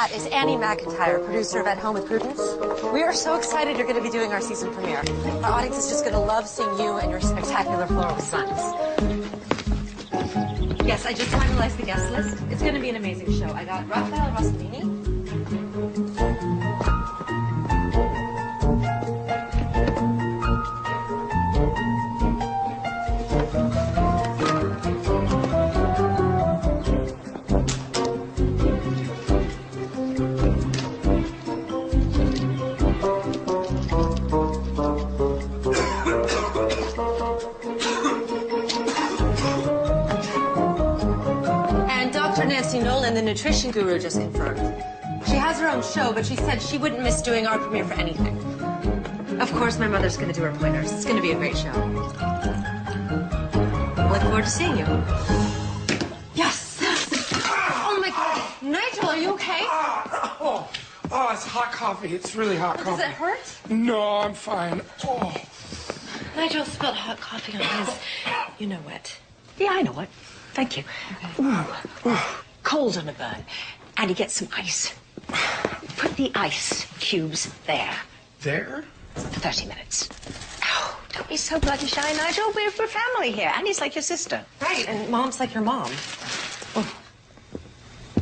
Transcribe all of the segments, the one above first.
Matt is Annie McIntyre, producer of At Home with Prudence. We are so excited you're going to be doing our season premiere. Our audience is just going to love seeing you and your spectacular floral sons. Yes, I just finalized the guest list. It's going to be an amazing show. I got Raphael Rossellini. The nutrition guru just confirmed. She has her own show, but she said she wouldn't miss doing our premiere for anything. Of course, my mother's going to do her pointers. It's going to be a great show. Look forward to seeing you. Yes. Oh, my God. Nigel, are you okay? Oh, it's hot coffee. It's really hot coffee. Does it hurt? No, I'm fine. Oh. Nigel spilled hot coffee on his you-know-what. Yeah, I know what. Thank you. Okay. Ooh. Cold on a burn. And you get some ice. Put the ice cubes there. There? For 30 minutes. Oh, don't be so bloody shy, Nigel. We're family here. Annie's like your sister. Right, and Mom's like your mom. Oh.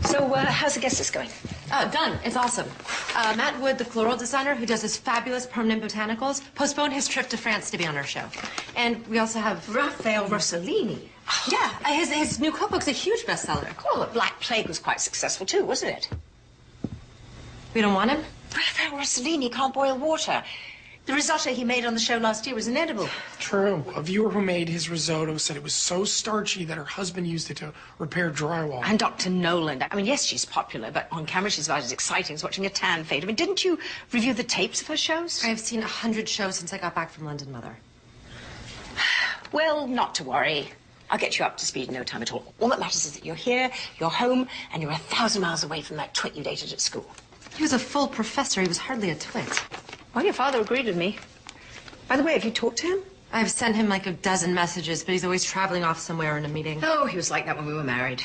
So, how's the guest list going? Done. It's awesome. Matt Wood, the floral designer who does his fabulous permanent botanicals, postponed his trip to France to be on our show. And we also have... Raphael Rossellini. Oh. Yeah, his new cookbook's a huge bestseller. Well, the Black Plague was quite successful, too, wasn't it? We don't want him? Raphael Rossellini can't boil water. The risotto he made on the show last year was inedible. True. A viewer who made his risotto said it was so starchy that her husband used it to repair drywall. And Dr. Nolan. I mean, yes, she's popular, but on camera she's about as exciting as watching a tan fade. I mean, didn't you review the tapes of her shows? I've seen 100 shows since I got back from London, Mother. Well, not to worry. I'll get you up to speed in no time at all. All that matters is that you're here, you're home, and you're 1,000 miles away from that twit you dated at school. He was a full professor. He was hardly a twit. Well, your father agreed with me. By the way, have you talked to him? I've sent him like a dozen messages, but he's always traveling off somewhere in a meeting. Oh, he was like that when we were married.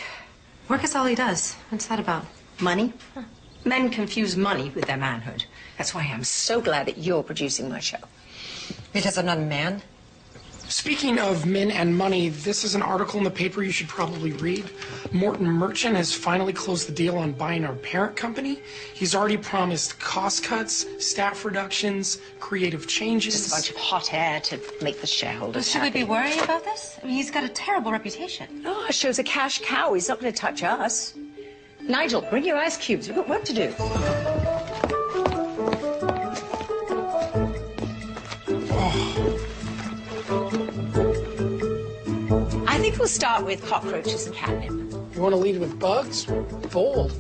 Work is all he does. What's that about? Money? Huh. Men confuse money with their manhood. That's why I'm so glad that you're producing my show. Because I'm not a man? Speaking of men and money, this is an article in the paper you should probably read. Morton Merchant has finally closed the deal on buying our parent company. He's already promised cost cuts, staff reductions, creative changes. Just a bunch of hot air to make the shareholders Should we be worrying about this? I mean, he's got a terrible reputation. Oh, our show's a cash cow. He's not going to touch us. Nigel, bring your ice cubes. We've got work to do. I think we'll start with cockroaches and catnip. You want to lead with bugs? Bold.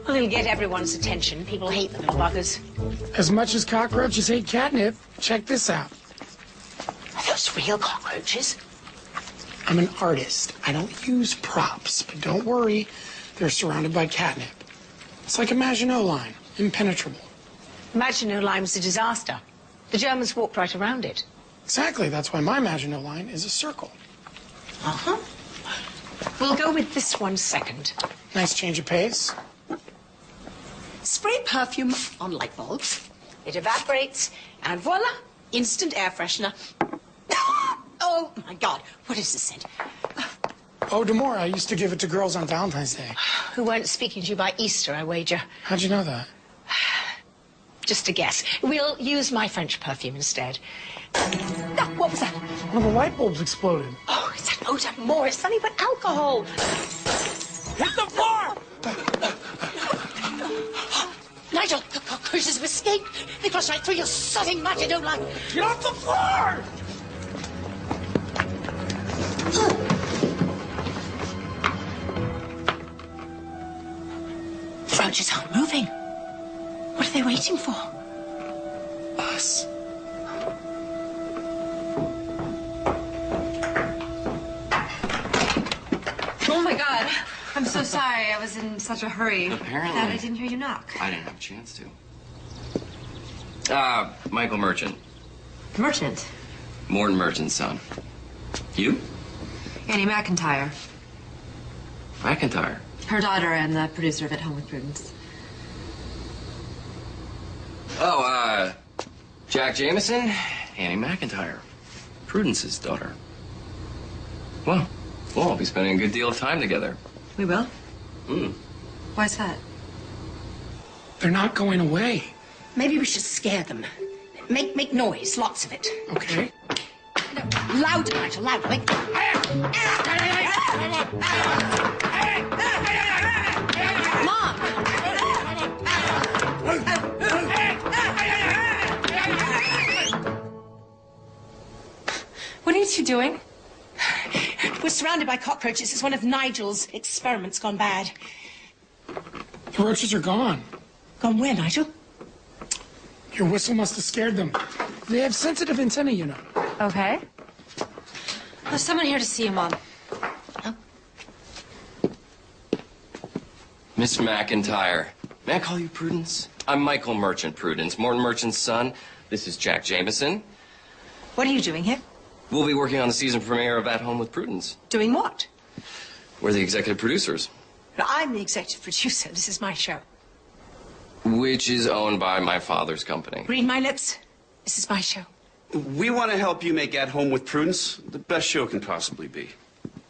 Well, it'll get everyone's attention. People hate the little buggers. As much as cockroaches hate catnip, check this out. Are those real cockroaches? I'm an artist. I don't use props, but don't worry. They're surrounded by catnip. It's like a Maginot Line, impenetrable. Maginot Line was a disaster. The Germans walked right around it. Exactly. That's why my Maginot Line is a circle. Uh-huh. We'll go with this one second. Nice change of pace. Spray perfume on light bulbs. It evaporates, and voila, instant air freshener. Oh, my God. What is this scent? Oh, Demore, I used to give it to girls on Valentine's Day. Who weren't speaking to you by Easter, I wager. How'd you know that? Just a guess. We'll use my French perfume instead. Ah, what was that? One of the light bulbs exploded. Oh, it's that odor more. It's nothing but alcohol. Hit the floor! Nigel, the cockroaches have escaped. They crossed right through your sodding Maginot Line. Get off the floor! Roaches aren't moving. What are they waiting for? Us. Oh, my God. I'm so sorry. I was in such a hurry. Apparently. That I didn't hear you knock. I didn't have a chance to. Michael Merchant. Merchant? Morton Merchant's son. You? Annie McIntyre. McIntyre. Her daughter and the producer of At Home with Prudence. Oh, Jack Jameson, Annie McIntyre, Prudence's daughter. Well, we'll all be spending a good deal of time together. We will? Hmm. Why's that? They're not going away. Maybe we should scare them. Make noise, lots of it. Okay. No, louder, Nigel, louder. Like... Mom! What are you two doing? We're surrounded by cockroaches. It's one of Nigel's experiments gone bad. The roaches are gone. Gone where, Nigel? Your whistle must have scared them. They have sensitive antennae, you know. Okay. There's someone here to see you, Mom. Oh. Miss McIntyre, may I call you Prudence? I'm Michael Merchant Prudence, Morton Merchant's son. This is Jack Jameson. What are you doing here? We'll be working on the season premiere of At Home with Prudence. Doing what? We're the executive producers, I'm the executive producer. This is my show. which is owned by my father's company. Read my lips. This is my show. We want to help you make At Home with Prudence the best show can possibly be.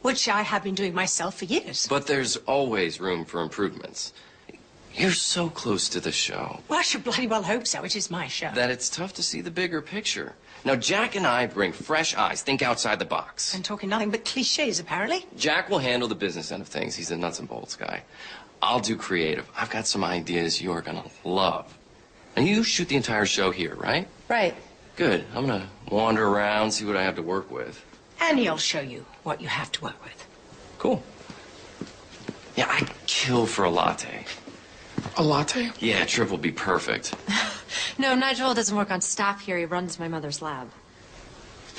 Which I have been doing myself for years. But there's always room for improvements. You're so close to the show Well, I should bloody well hope so. It is my show. that it's tough to see the bigger picture. Now, Jack and I bring fresh eyes, think outside the box. I'm talking nothing but cliches, apparently. Jack will handle the business end of things. He's a nuts and bolts guy. I'll do creative. I've got some ideas you're gonna love. And you shoot the entire show here, right? Right. Good. I'm gonna wander around, see what I have to work with. And he'll show you what you have to work with. Cool. Yeah, I'd kill for a latte. A latte? Yeah, trip will be perfect. No, Nigel doesn't work on staff here. He runs my mother's lab.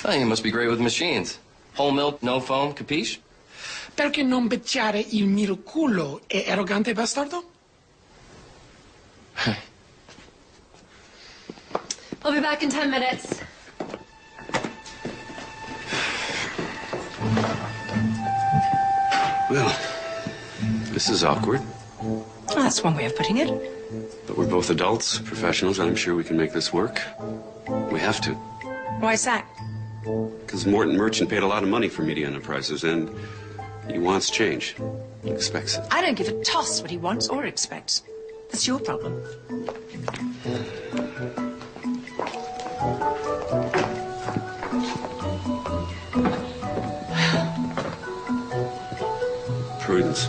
Oh, you must be great with machines. Whole milk, no foam, capiche? Perché non becciare il mio culo è arrogante bastardo? I'll be back in 10 minutes. Well, this is awkward, Well, that's one way of putting it. but we're both adults, professionals, and I'm sure we can make this work. We have to, Why's that? because Morton Merchant paid a lot of money for Media Enterprises, and he wants change. He expects it. I don't give a toss what he wants or expects. That's your problem. Prudence,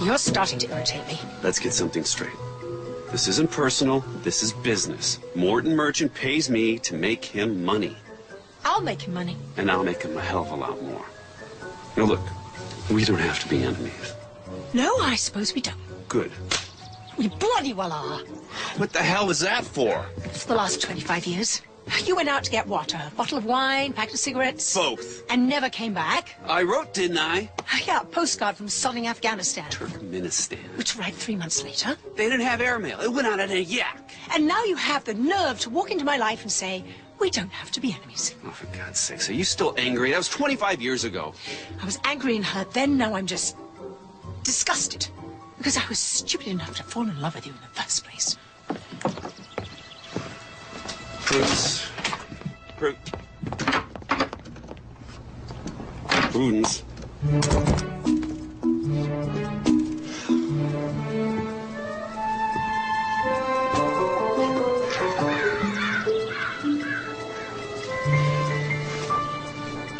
You're starting to irritate me. let's get something straight. This isn't personal, this is business. Morton Merchant pays me to make him money, I'll make him money. and I'll make him a hell of a lot more. Now look, we don't have to be enemies. No, I suppose we don't. Good. We bloody well are. What the hell is that for? For the last 25 years. You went out to get what? A bottle of wine, packet of cigarettes? Both. And never came back? I wrote, didn't I? Yeah, a postcard from sodding Afghanistan. Turkmenistan. Which arrived 3 months later. They didn't have airmail. It went out in a yak. And now you have the nerve to walk into my life and say, we don't have to be enemies. Oh, for God's sakes, are you still angry? That was 25 years ago. I was angry and hurt then, now I'm just disgusted. Because I was stupid enough to fall in love with you in the first place. Prudence. Prudence.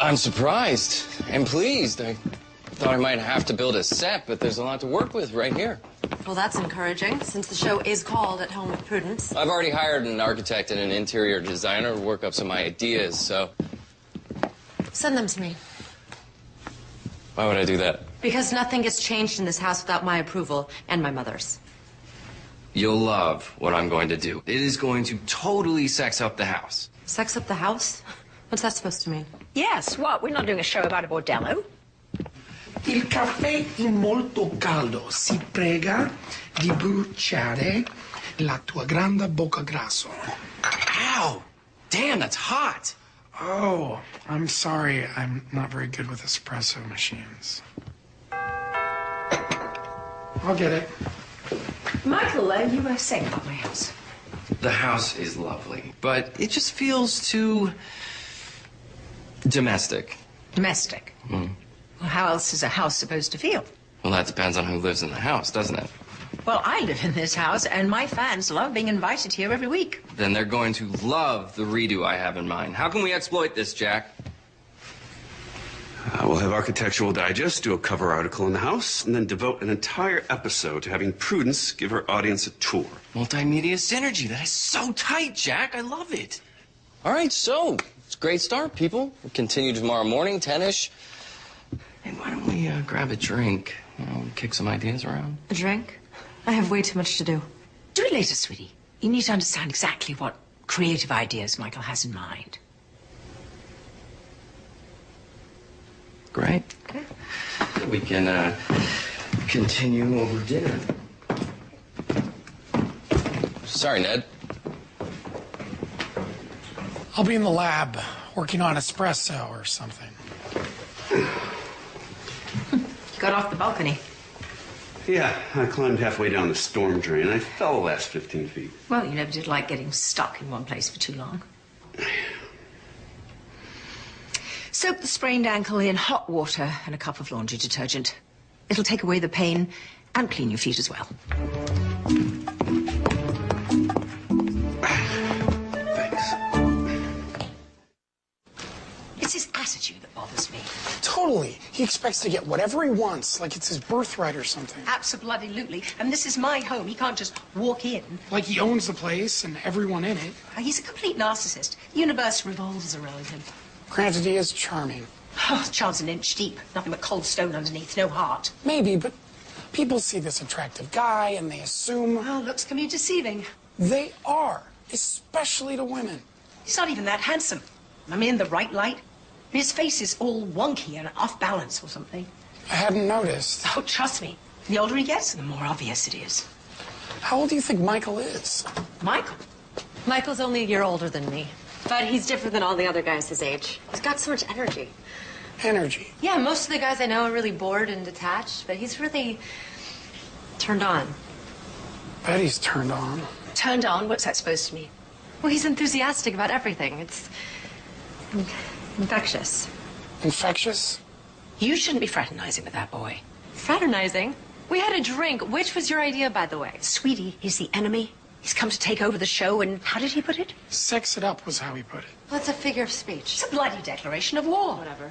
I'm surprised and pleased. I thought I might have to build a set, but there's a lot to work with right here. Well, that's encouraging, since the show is called At Home with Prudence. I've already hired an architect and an interior designer to work up some ideas, so Send them to me. why would I do that? Because nothing gets changed in this house without my approval and my mother's. You'll love what I'm going to do. It is going to totally sex up the house. Sex up the house? What's that supposed to mean? Yes, what? We're not doing a show about a bordello. Il caffè è molto caldo. Si prega di bruciare la tua grande bocca grasso. Ow! Damn, that's hot! Oh, I'm sorry. I'm not very good with espresso machines. I'll get it. Michael, you were saying about my house. The house is lovely, but it just feels too domestic. Domestic? Well, how else is a house supposed to feel? Well, that depends on who lives in the house, doesn't it? Well, I live in this house, and my fans love being invited here every week. Then they're going to love the redo I have in mind. How can we exploit this, Jack? We'll have Architectural Digest do a cover article in the house, and then devote an entire episode to having Prudence give her audience a tour. Multimedia synergy. That is so tight, Jack. I love it. All right, so it's a great start, people. We'll continue tomorrow morning, 10-ish. Hey, why don't we grab a drink? You know, kick some ideas around. A drink? I have way too much to do. Do it later, sweetie. You need to understand exactly what creative ideas Michael has in mind. Great. Okay. We can continue over dinner. Sorry, Ned. I'll be in the lab working on espresso or something. You got off the balcony. Yeah, I climbed halfway down the storm drain. I fell the last 15 feet. Well, you never did like getting stuck in one place for too long. Soak the sprained ankle in hot water and a cup of laundry detergent. It'll take away the pain and clean your feet as well. Thanks. It's his attitude that bothers me. Totally. He expects to get whatever he wants, like it's his birthright or something. Absolutely. And this is my home. He can't just walk in. Like he owns the place and everyone in it. He's a complete narcissist. The universe revolves around him. Granted, he is charming. Oh, child's an inch deep. Nothing but cold stone underneath. No heart. Maybe, but people see this attractive guy and they assume... Well, looks can be deceiving. They are, especially to women. He's not even that handsome. I mean, in the right light. His face is all wonky and off balance or something. I hadn't noticed. Oh, trust me. The older he gets, the more obvious it is. How old do you think Michael is? Michael? Michael's only a year older than me. But he's different than all the other guys his age. He's got so much energy. Energy. Yeah, most of the guys I know are really bored and detached, but he's really turned on. Betty's turned on. Turned on? What's that supposed to mean? Well, he's enthusiastic about everything. It's infectious. Infectious? You shouldn't be fraternizing with that boy. Fraternizing? We had a drink. Which was your idea, by the way? Sweetie, he's the enemy. He's come to take over the show, and how did he put it? Sex it up was how he put it. Well, it's a figure of speech. It's a bloody declaration of war. Whatever.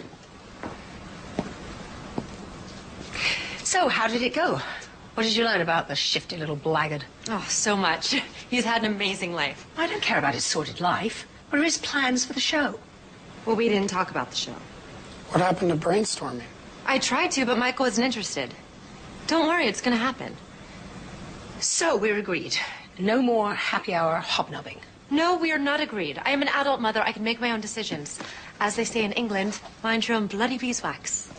So, how did it go? What did you learn about the shifty little blackguard? Oh, so much. He's had an amazing life. I don't care about his sordid life. What are his plans for the show? Well, we didn't talk about the show. What happened to brainstorming? I tried to, but Michael wasn't interested. Don't worry, it's gonna happen. So, we're agreed. No more happy hour hobnobbing. No, we are not agreed. I am an adult mother. I can make my own decisions. As they say in England, mind your own bloody beeswax.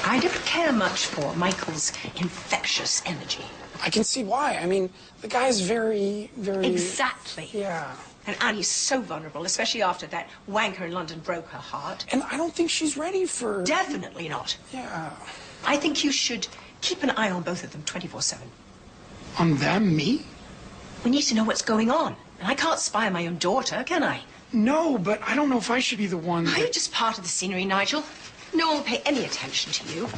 I don't care much for Michael's infectious energy. I can see why. I mean, the guy's very... Exactly. Yeah. And Annie's so vulnerable, especially after that wanker in London broke her heart. And I don't think she's ready for... Definitely not. Yeah. I think you should keep an eye on both of them 24/7. On them? Me? We need to know what's going on. And I can't spy on my own daughter, can I? No, but I don't know if I should be the one Are you just part of the scenery, Nigel? No one will pay any attention to you.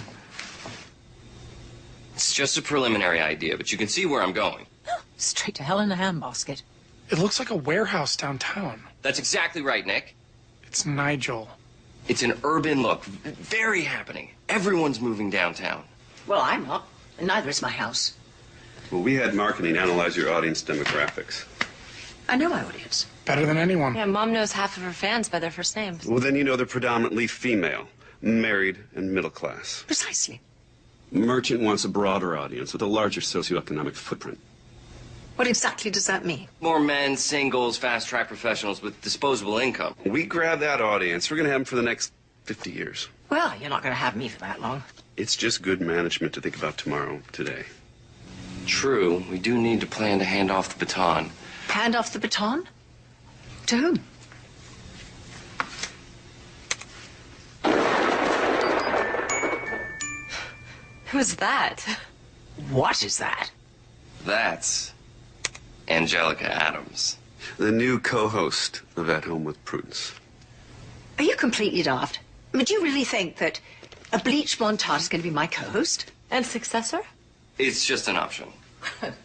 It's just a preliminary idea, but you can see where I'm going. Straight to hell in a handbasket. It looks like a warehouse downtown. That's exactly right, Nick. It's Nigel. It's an urban look. Very happening. Everyone's moving downtown. Well, I'm not. And neither is my house. Well, we had marketing analyze your audience demographics. I know my audience. Better than anyone. Yeah, Mom knows half of her fans by their first names. Well, then you know they're predominantly female, married, and middle class. Precisely. Merchant wants a broader audience with a larger socioeconomic footprint. What exactly does that mean? More men, singles, fast-track professionals with disposable income. We grab that audience. We're going to have them for the next 50 years. Well, you're not going to have me for that long. It's just good management to think about tomorrow, today. True, we do need to plan to hand off the baton. Hand off the baton? To whom? Who's that? What is that? That's Angelica Adams. The new co-host of At Home with Prudence. Are you completely daft? I mean, do you really think that a bleach blonde tart is going to be my co-host? And successor? It's just an option.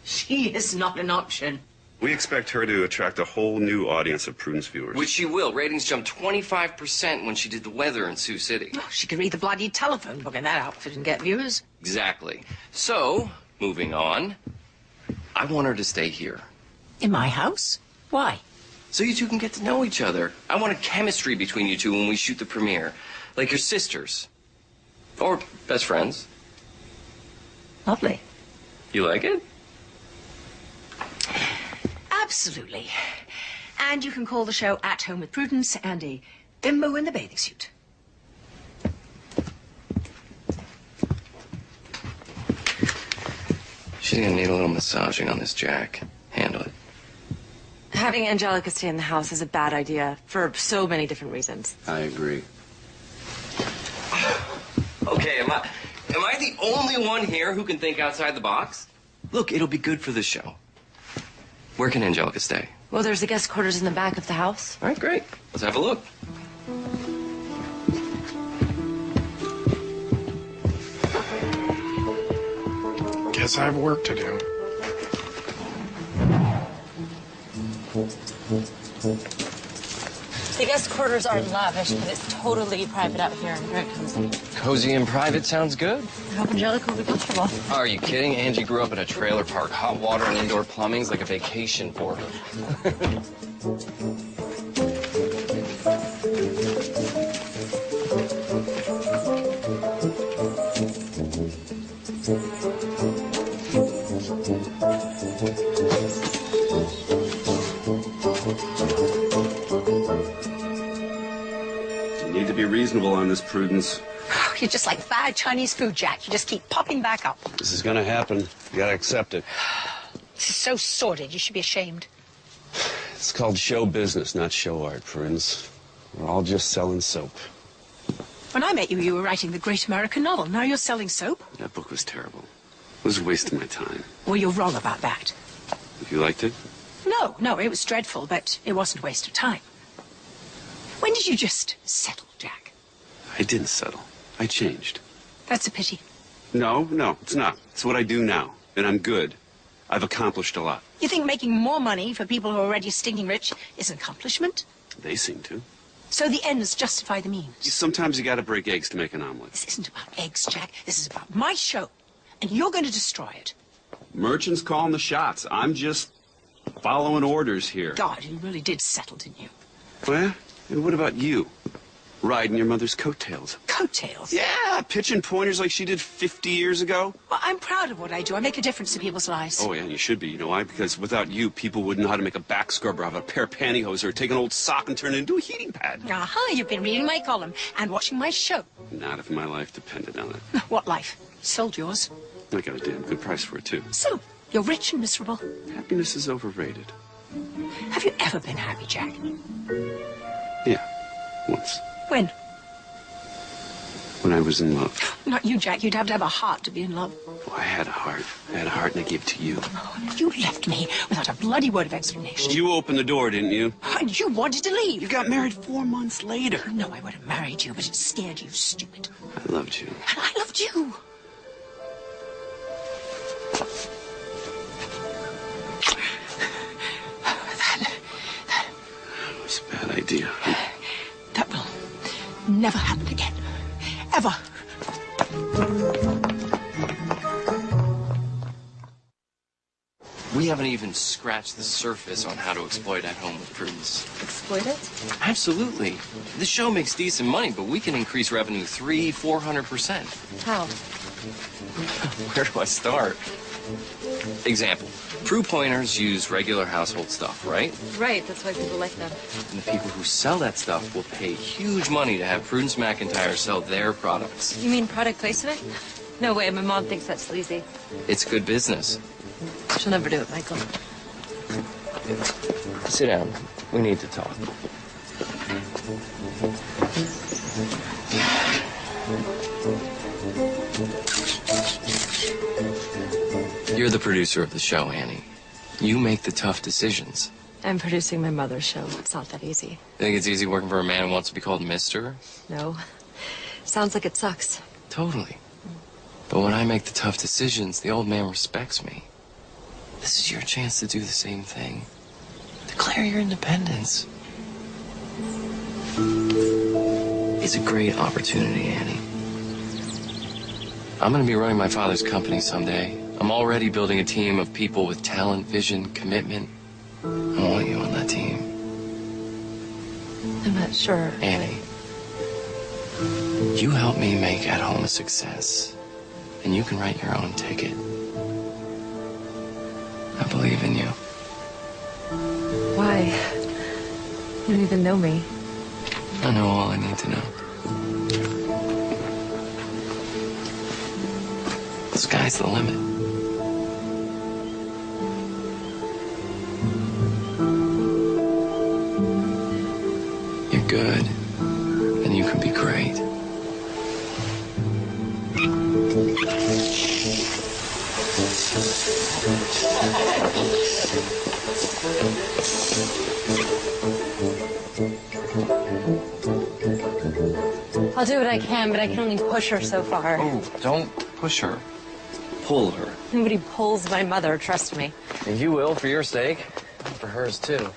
She is not an option. We expect her to attract a whole new audience of Prudence viewers. Which she will. Ratings jumped 25% when she did the weather in Sioux City. Oh, she could read the bloody telephone book in that outfit and get viewers. Exactly. So, moving on, I want her to stay here. In my house? Why? So you two can get to know each other. I want a chemistry between you two when we shoot the premiere. Like your sisters. Or best friends. Lovely. You like it? Absolutely. And you can call the show At Home with Prudence and a bimbo in the bathing suit. She's gonna need a little massaging on this Jack. Handle it. Having Angelica stay in the house is a bad idea for so many different reasons. I agree. Okay, am I the only one here who can think outside the box? Look, it'll be good for the show. Where can Angelica stay? Well, there's the guest quarters in the back of the house. All right, great. Let's have a look. Guess I have work to do. The guest quarters are lavish, but it's totally private out here and very cozy. Cozy and private sounds good. I hope Angelica will be comfortable. Are you kidding? Angie grew up in a trailer park. Hot water and indoor plumbing's like a vacation for her. You need to be reasonable on this, Prudence. You're just like bad Chinese food, Jack. You just keep popping back up. This is gonna happen. You gotta accept it. This is so sordid. You should be ashamed. It's called show business, not show art, Prudence. We're all just selling soap. When I met you, you were writing the great American novel. Now you're selling soap? That book was terrible. It was a waste of my time. Well, you're wrong about that. You liked it? No, it was dreadful, but it wasn't a waste of time. When did you just settle, Jack? I didn't settle. I changed. That's a pity. No, it's not. It's what I do now, and I'm good. I've accomplished a lot. You think making more money for people who are already stinking rich is an accomplishment? They seem to. So the ends justify the means. Sometimes you gotta break eggs to make an omelet. This isn't about eggs, Jack. This is about my show. And you're going to destroy it. Merchant's calling the shots. I'm just following orders here. God, you really did settle, didn't you? Well, and what about you? Riding your mother's coattails. Coattails? Yeah, pitching pointers like she did 50 years ago. Well, I'm proud of what I do. I make a difference in people's lives. Oh, yeah, you should be. You know why? Because without you, people wouldn't know how to make a back scrubber out of a pair of pantyhose or take an old sock and turn it into a heating pad. Aha, you've been reading my column and watching my show. Not if my life depended on it. What life? Sold yours. I got a damn good price for it, too. So, you're rich and miserable. Happiness is overrated. Have you ever been happy, Jack? Yeah, once. When? When I was in love. Not you, Jack. You'd have to have a heart to be in love. Oh, I had a heart. I had a heart and I gave it to you. Oh, you left me without a bloody word of explanation. You opened the door, didn't you? And you wanted to leave. You got married 4 months later. No, I would have married you, but it scared you, stupid. I loved you. And I loved you. That was a bad idea. That will never happen again. Ever. We haven't even scratched the surface on how to exploit At Home with Prudence. Exploit it? Absolutely. The show makes decent money, but we can increase revenue 300-400%. How? Where do I start? Example. Prue pointers use regular household stuff, right? Right, that's why people like them. And the people who sell that stuff will pay huge money to have Prudence McIntyre sell their products. You mean product placement? No way, my mom thinks that's sleazy. It's good business. She'll never do it, Michael. Sit down. We need to talk. You're the producer of the show, Annie. You make the tough decisions. I'm producing my mother's show. It's not that easy. Think it's easy working for a man who wants to be called Mister? No. Sounds like it sucks. Totally. But when I make the tough decisions, the old man respects me. This is your chance to do the same thing. Declare your independence. It's a great opportunity, Annie. I'm going to be running my father's company someday. I'm already building a team of people with talent, vision, commitment. I want you on that team. I'm not sure. Annie, you help me make At Home a success, and you can write your own ticket. I believe in you. Why? You don't even know me. I know all I need to know. The sky's the limit. You're good, and you can be great. I'll do what I can, but I can only push her so far. Oh, don't push her. Pull her. Nobody pulls my mother, trust me. And you will, for your sake. And for hers, too.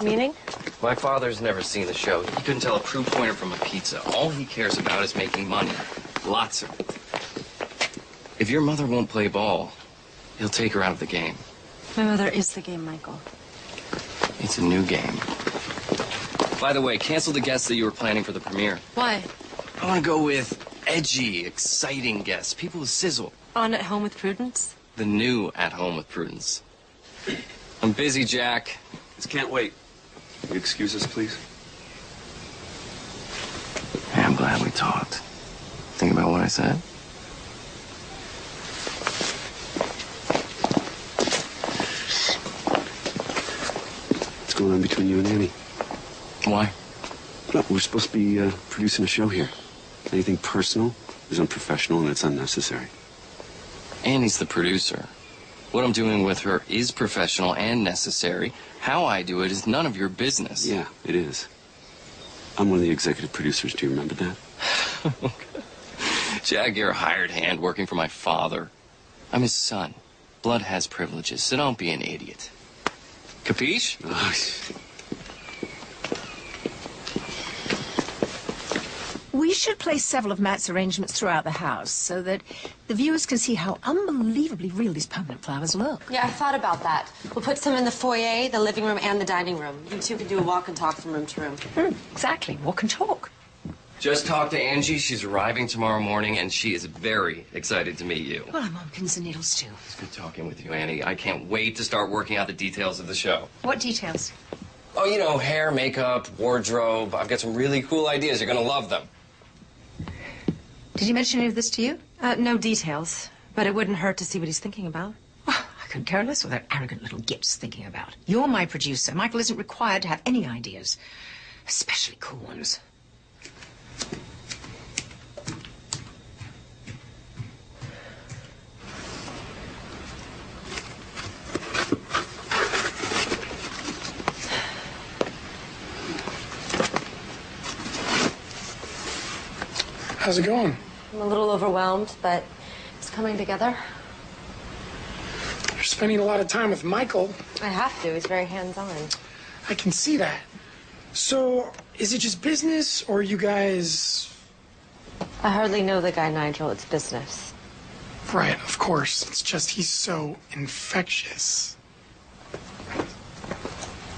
Meaning? My father's never seen the show. He couldn't tell a proof pointer from a pizza. All he cares about is making money. Lots of it. If your mother won't play ball, he'll take her out of the game. My mother is the game, Michael. It's a new game. By the way, cancel the guests that you were planning for the premiere. Why? I want to go with edgy, exciting guests. People with sizzle. On At Home with Prudence? The new At Home with Prudence. I'm busy, Jack. This can't wait. Will you excuse us, please? Hey, I'm glad we talked. Think about what I said? What's going on between you and Annie? Why? Well, we're supposed to be producing a show here. Anything personal is unprofessional and it's unnecessary. Annie's the producer. What I'm doing with her is professional and necessary. How I do it is none of your business. Yeah, it is. I'm one of the executive producers. Do you remember that? Jack, you're a hired hand working for my father. I'm his son. Blood has privileges, so don't be an idiot. Capiche? We should place several of Matt's arrangements throughout the house so that the viewers can see how unbelievably real these permanent flowers look. Yeah, I thought about that. We'll put some in the foyer, the living room, and the dining room. You two can do a walk and talk from room to room. Exactly. Walk and talk. Just talked to Angie. She's arriving tomorrow morning, and she is very excited to meet you. Well, I'm on pins and needles, too. It's good talking with you, Annie. I can't wait to start working out the details of the show. What details? Oh, you know, hair, makeup, wardrobe. I've got some really cool ideas. You're going to love them. Did he mention any of this to you? No details, but it wouldn't hurt to see what he's thinking about. Oh, I couldn't care less what that arrogant little git's thinking about. You're my producer. Michael isn't required to have any ideas, especially cool ones. How's it going? I'm a little overwhelmed, but it's coming together. You're spending a lot of time with Michael. I have to. He's very hands-on. I can see that. So, is it just business, or you guys... I hardly know the guy, Nigel. It's business. Right, of course. It's just he's so infectious.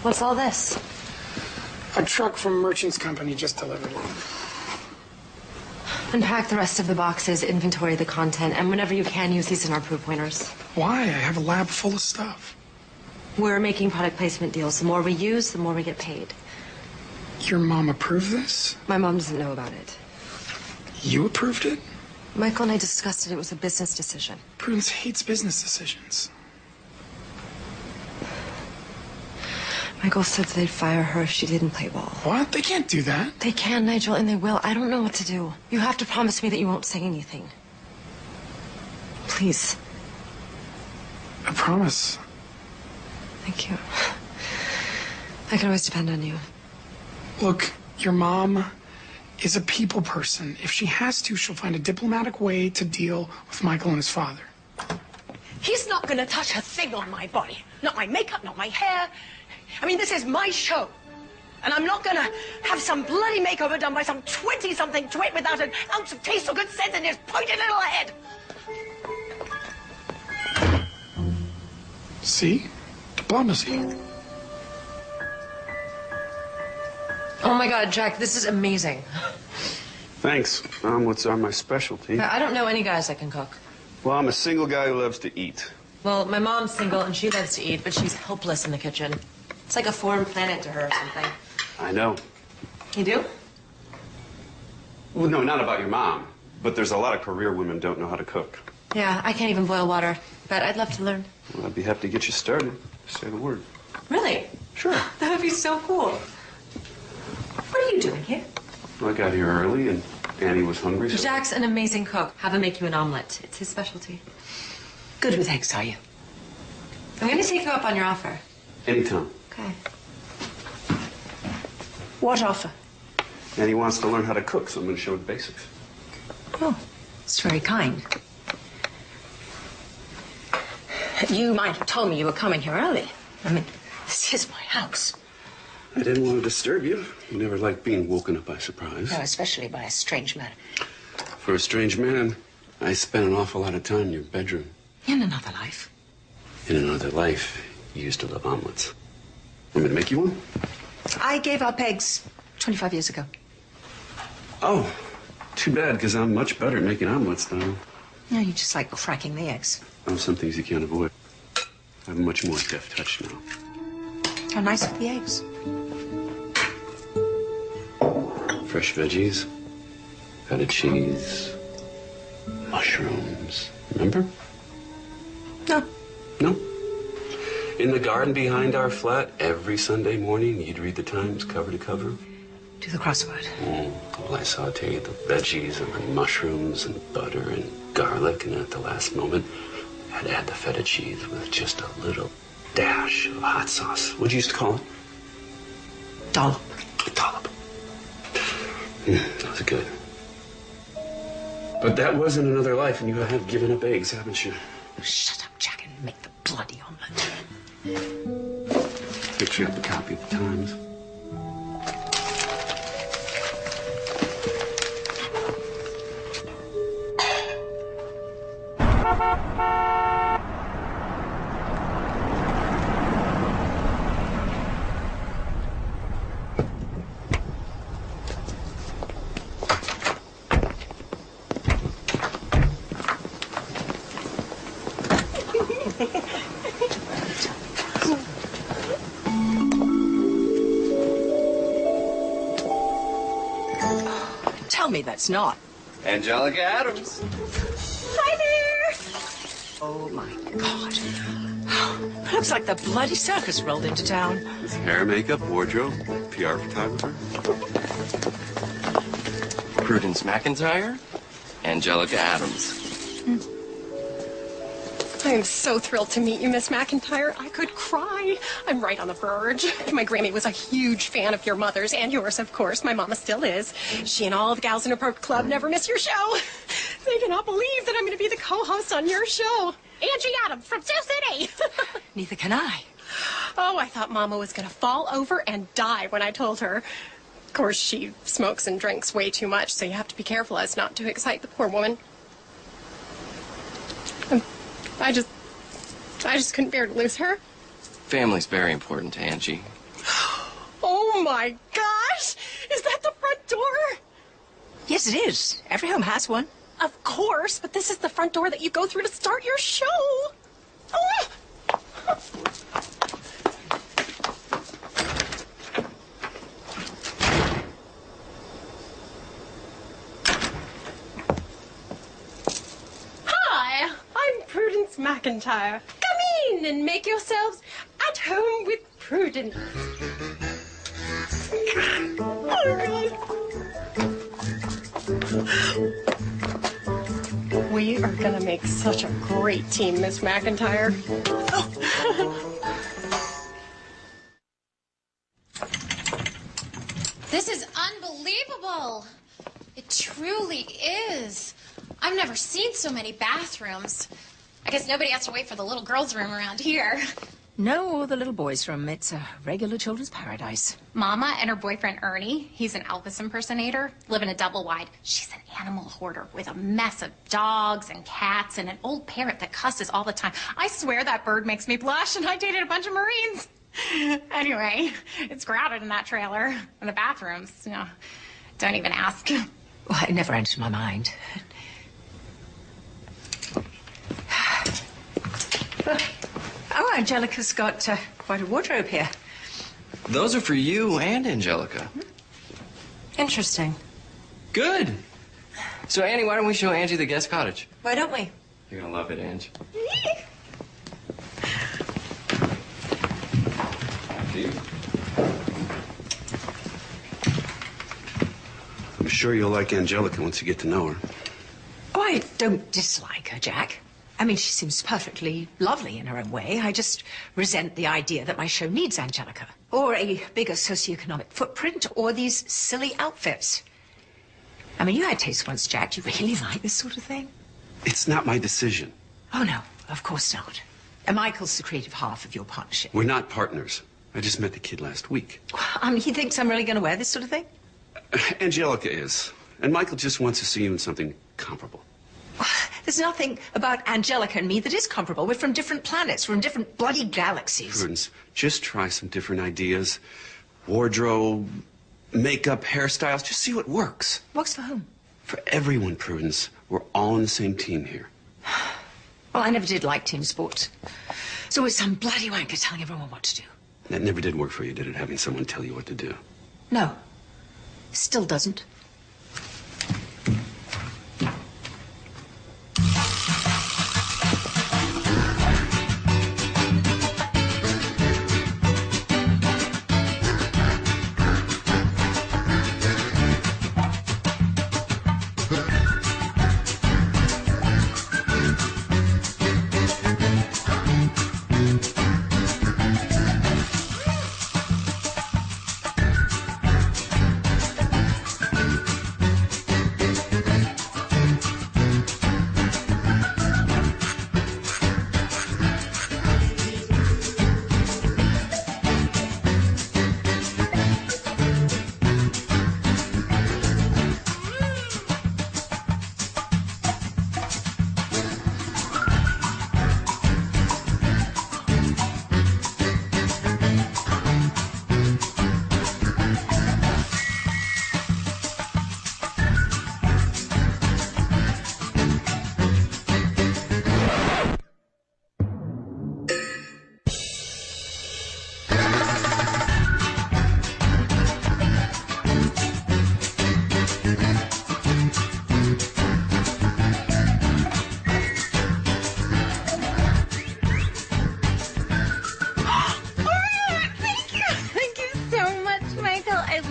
What's all this? A truck from Merchant's Company just delivered it. Unpack the rest of the boxes, inventory the content, and whenever you can, use these in our proof pointers. Why? I have a lab full of stuff. We're making product placement deals. The more we use, the more we get paid. Your mom approved this? My mom doesn't know about it. You approved it? Michael and I discussed it. It was a business decision. Prudence hates business decisions. Michael said they'd fire her if she didn't play ball. What? They can't do that. They can, Nigel, and they will. I don't know what to do. You have to promise me that you won't say anything. Please. I promise. Thank you. I can always depend on you. Look, your mom is a people person. If she has to, she'll find a diplomatic way to deal with Michael and his father. He's not gonna touch a thing on my body. Not my makeup, not my hair. I mean, this is my show. And I'm not gonna have some bloody makeover done by some 20-something twit without an ounce of taste or good sense in his pointed little head. See? Diplomacy. Oh my God, Jack, this is amazing. Thanks. What's my specialty? I don't know any guys that can cook. Well, I'm a single guy who loves to eat. Well, my mom's single and she loves to eat, but she's helpless in the kitchen. It's like a foreign planet to her or something. I know. You do? Well, no, not about your mom. But there's a lot of career women don't know how to cook. Yeah, I can't even boil water, but I'd love to learn. Well, I'd be happy to get you started. Say the word. Really? Sure. That would be so cool. What are you doing here? Well, I got here early and Annie was hungry, so... Jack's an amazing cook. Have him make you an omelet. It's his specialty. Good with eggs, are you? I'm going to take you up on your offer. Anytime. Okay. What offer? Annie wants to learn how to cook, so I'm going to show her the basics. Oh, it's very kind. You might have told me you were coming here early. I mean, this is my house. I didn't want to disturb you. You never liked being woken up by surprise. No, especially by a strange man. For a strange man, I spent an awful lot of time in your bedroom. In another life. In another life, you used to love omelets. Want me to make you one? I gave up eggs 25 years ago. Oh, too bad, because I'm much better at making omelets, though. No, you just like fracking the eggs. Oh, some things you can't avoid. I have a much more deft touch now. How nice are the eggs? Fresh veggies, feta cheese, mushrooms. Remember? No. No? In the garden behind our flat, every Sunday morning, you'd read the Times cover to cover. Do the crossword. Well, I sauteed the veggies and the mushrooms and butter and garlic, and at the last moment, I'd add the feta cheese with just a little dash of hot sauce. What'd you used to call it? Dollop. A dollop. That was good. But that wasn't another life, and you have given up eggs, haven't you? Shut up, Jack, and make the bloody omelet. Picked you up a copy of the Times. Tell me that's not. Angelica Adams. Hi there! Oh, my God. Looks like the bloody circus rolled into town. Hair, makeup, wardrobe, PR photographer. Prudence McIntyre, Angelica Adams. I am so thrilled to meet you, Miss McIntyre. I could cry. I'm right on the verge. My Grammy was a huge fan of your mother's and yours, of course. My mama still is. She and all the gals in her club never miss your show. They cannot believe that I'm going to be the co-host on your show. Angie Adams from Sioux City. Neither can I. Oh, I thought Mama was going to fall over and die when I told her. Of course, she smokes and drinks way too much, so you have to be careful as not to excite the poor woman. I just couldn't bear to lose her. Family's very important to Angie. Oh my gosh! Is that the front door? Yes, it is. Every home has one. Of course, but this is the front door that you go through to start your show. Oh! Hi, I'm Prudence McIntyre. Come in and make yourselves at home with Prudence. Oh, God. We are gonna make such a great team, Miss McIntyre. well. It truly is. I've never seen so many bathrooms. I guess nobody has to wait for the little girls' room around here. No, or the little boys' room. It's a regular children's paradise. Mama and her boyfriend Ernie, he's an Elvis impersonator, live in a double wide. She's an animal hoarder with a mess of dogs and cats and an old parrot that cusses all the time. I swear that bird makes me blush, and I dated a bunch of Marines. Anyway, it's crowded in that trailer. And the bathrooms, you know, don't even ask. Well, it never entered my mind. Oh, Angelica's got quite a wardrobe here. Those are for you and Angelica. Interesting. Good. So, Annie, why don't we show Angie the guest cottage? Why don't we? You're gonna love it, Angie. I'm sure you'll like Angelica once you get to know her. Oh, I don't dislike her, Jack. I mean, she seems perfectly lovely in her own way. I just resent the idea that my show needs Angelica, or a bigger socioeconomic footprint, or these silly outfits. I mean, you had taste once, Jack. Do you really like this sort of thing? It's not my decision. Oh, no, of course not. And Michael's the creative half of your partnership. We're not partners. I just met the kid last week. He thinks I'm really going to wear this sort of thing? Angelica is. And Michael just wants to see you in something comparable. There's nothing about Angelica and me that is comparable. We're from different planets, from different bloody galaxies. Prudence, just try some different ideas. Wardrobe, makeup, hairstyles. Just see what works. Works for whom? For everyone, Prudence. We're all on the same team here. Well, I never did like team sports. It's always some bloody wanker telling everyone what to do. That never did work for you, did it? Having someone tell you what to do. No. Still doesn't.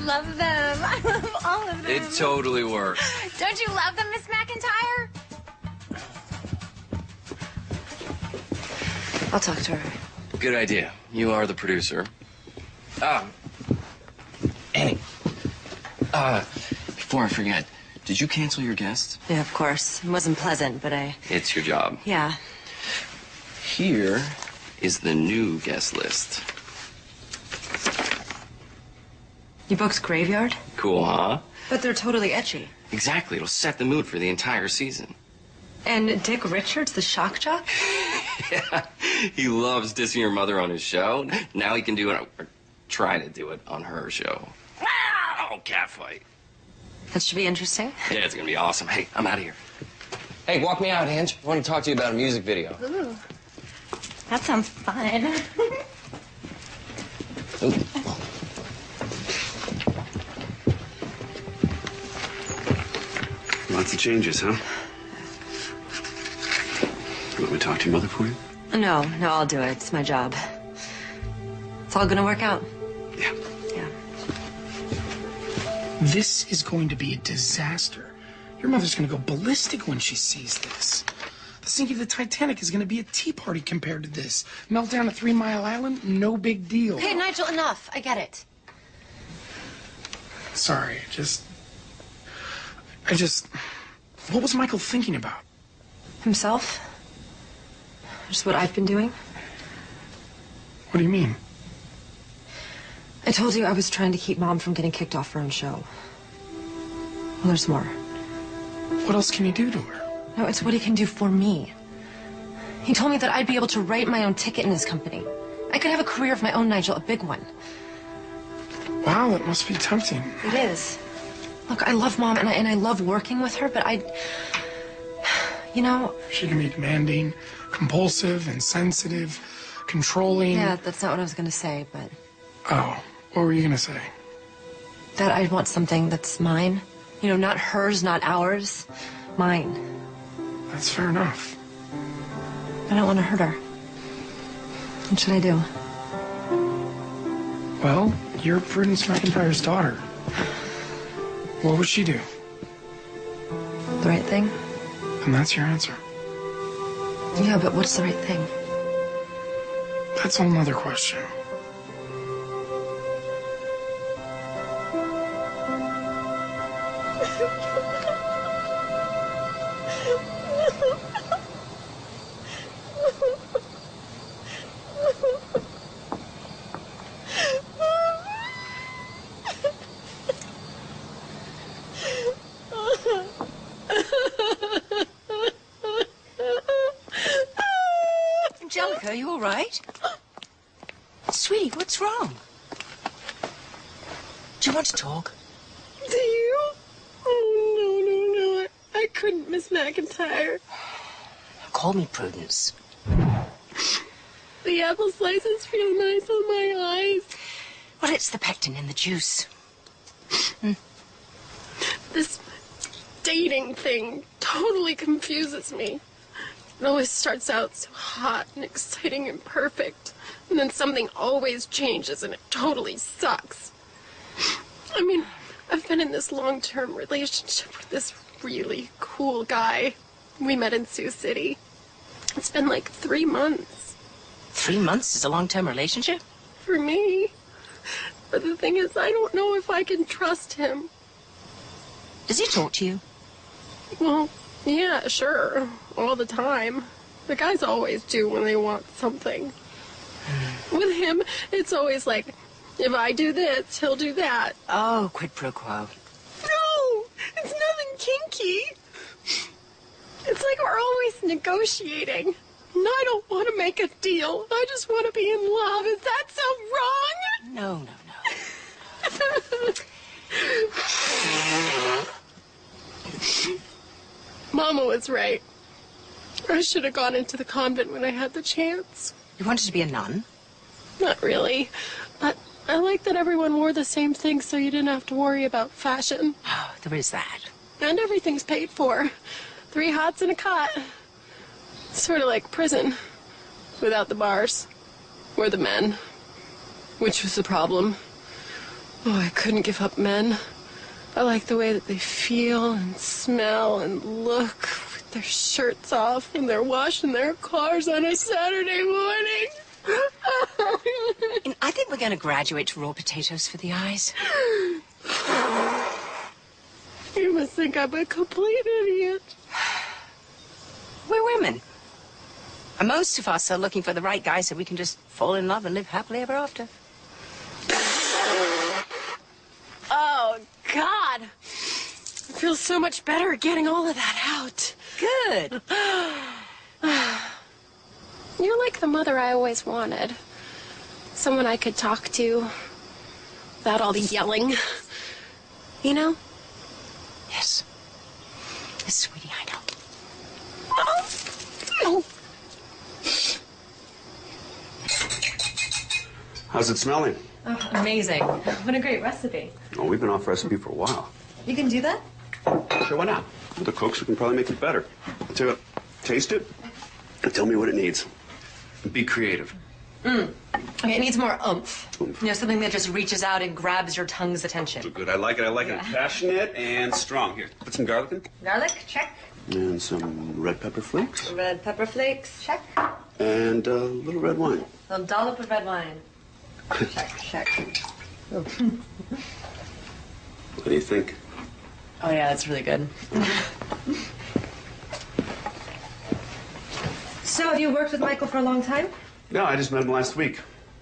Love them. I love all of them. It totally works. Don't you love them, Miss McIntyre? I'll talk to her. Good idea. You are the producer. Annie. Before I forget, did you cancel your guests? Yeah, of course. It wasn't pleasant, but It's your job. Yeah. Here is the new guest list. You booked Graveyard? Cool, huh? But they're totally etchy. Exactly. It'll set the mood for the entire season. And Dick Richards, the shock jock? Yeah. He loves dissing your mother on his show. Now he can do it, or try to do it, on her show. Oh, catfight. That should be interesting. Yeah, it's gonna be awesome. Hey, I'm out of here. Hey, walk me out, Ange. I want to talk to you about a music video. Ooh. That sounds fun. Ooh. Lots of changes, huh? You want me to talk to your mother for you? No, I'll do it. It's my job. It's all gonna work out. Yeah. Yeah. This is going to be a disaster. Your mother's going to go ballistic when she sees this. The sinking of the Titanic is going to be a tea party compared to this. Meltdown at 3 Mile Island, no big deal. Okay, Nigel, enough. I get it. Sorry, just What was Michael thinking about? Himself? Just what I've been doing? What do you mean? I told you I was trying to keep Mom from getting kicked off her own show. Well, there's more. What else can you do to her? No, it's what he can do for me. He told me that I'd be able to write my own ticket in his company. I could have a career of my own, Nigel, a big one. Wow, that must be tempting. It is. Look, I love Mom, and I love working with her, but you know... She can be demanding, compulsive, insensitive, controlling. Yeah, that's not what I was going to say, but... Oh, what were you going to say? That I want something that's mine. You know, not hers, not ours. Mine. That's fair enough. I don't want to hurt her. What should I do? Well, you're Prudence McIntyre's daughter. What would she do? The right thing? And that's your answer. Yeah, but what's the right thing? That's a whole nother question. Angelica, are you all right? Sweetie, what's wrong? Do you want to talk? Do you? Oh, no. I couldn't, Miss McIntyre. Call me Prudence. The apple slices feel nice on my eyes. Well, it's the pectin in the juice. This dating thing totally confuses me. It always starts out so hot and exciting and perfect, and then something always changes and it totally sucks. I mean, I've been in this long-term relationship with this really cool guy. We met in Sioux City. It's been like 3 months. 3 months is a long-term relationship? For me. But the thing is, I don't know if I can trust him. Does he talk to you? Well, yeah, sure. All the time. The guys always do when they want something. With him, it's always like, if I do this, he'll do that. Oh, quid pro quo. No! It's nothing kinky. It's like we're always negotiating. And I don't want to make a deal. I just want to be in love. Is that so wrong? No. Mama was right. I should have gone into the convent when I had the chance. You wanted to be a nun? Not really. But I like that everyone wore the same thing so you didn't have to worry about fashion. Oh, there is that. And everything's paid for. 3 hots and a cot. Sort of like prison. Without the bars. We're the men. Which was the problem. Oh, I couldn't give up men. I like the way that they feel and smell and look with their shirts off when they're washing their cars on a Saturday morning. And I think we're going to graduate to raw potatoes for the eyes. You must think I'm a complete idiot. We're women. And most of us are looking for the right guy so we can just fall in love and live happily ever after. Oh, God. I feel so much better getting all of that out. Good. You're like the mother I always wanted. Someone I could talk to without all the yelling. You know? Yes. Yes, sweetie, I know. Oh. How's it smelling? Oh, amazing. What a great recipe. Oh, we've been off recipe for a while. You can do that? Sure, why not? With the cooks, we can probably make it better. Tell you what, taste it and tell me what it needs. Be creative. Okay, it needs more oomph. You know, something that just reaches out and grabs your tongue's attention. So good. I like it. Yeah. Passionate and strong. Here, put some garlic in. Garlic, check. And some red pepper flakes. Red pepper flakes, check. And a little red wine. A dollop of red wine. Check. What do you think? Oh, yeah, that's really good. So, have you worked with Michael for a long time? No, I just met him last week.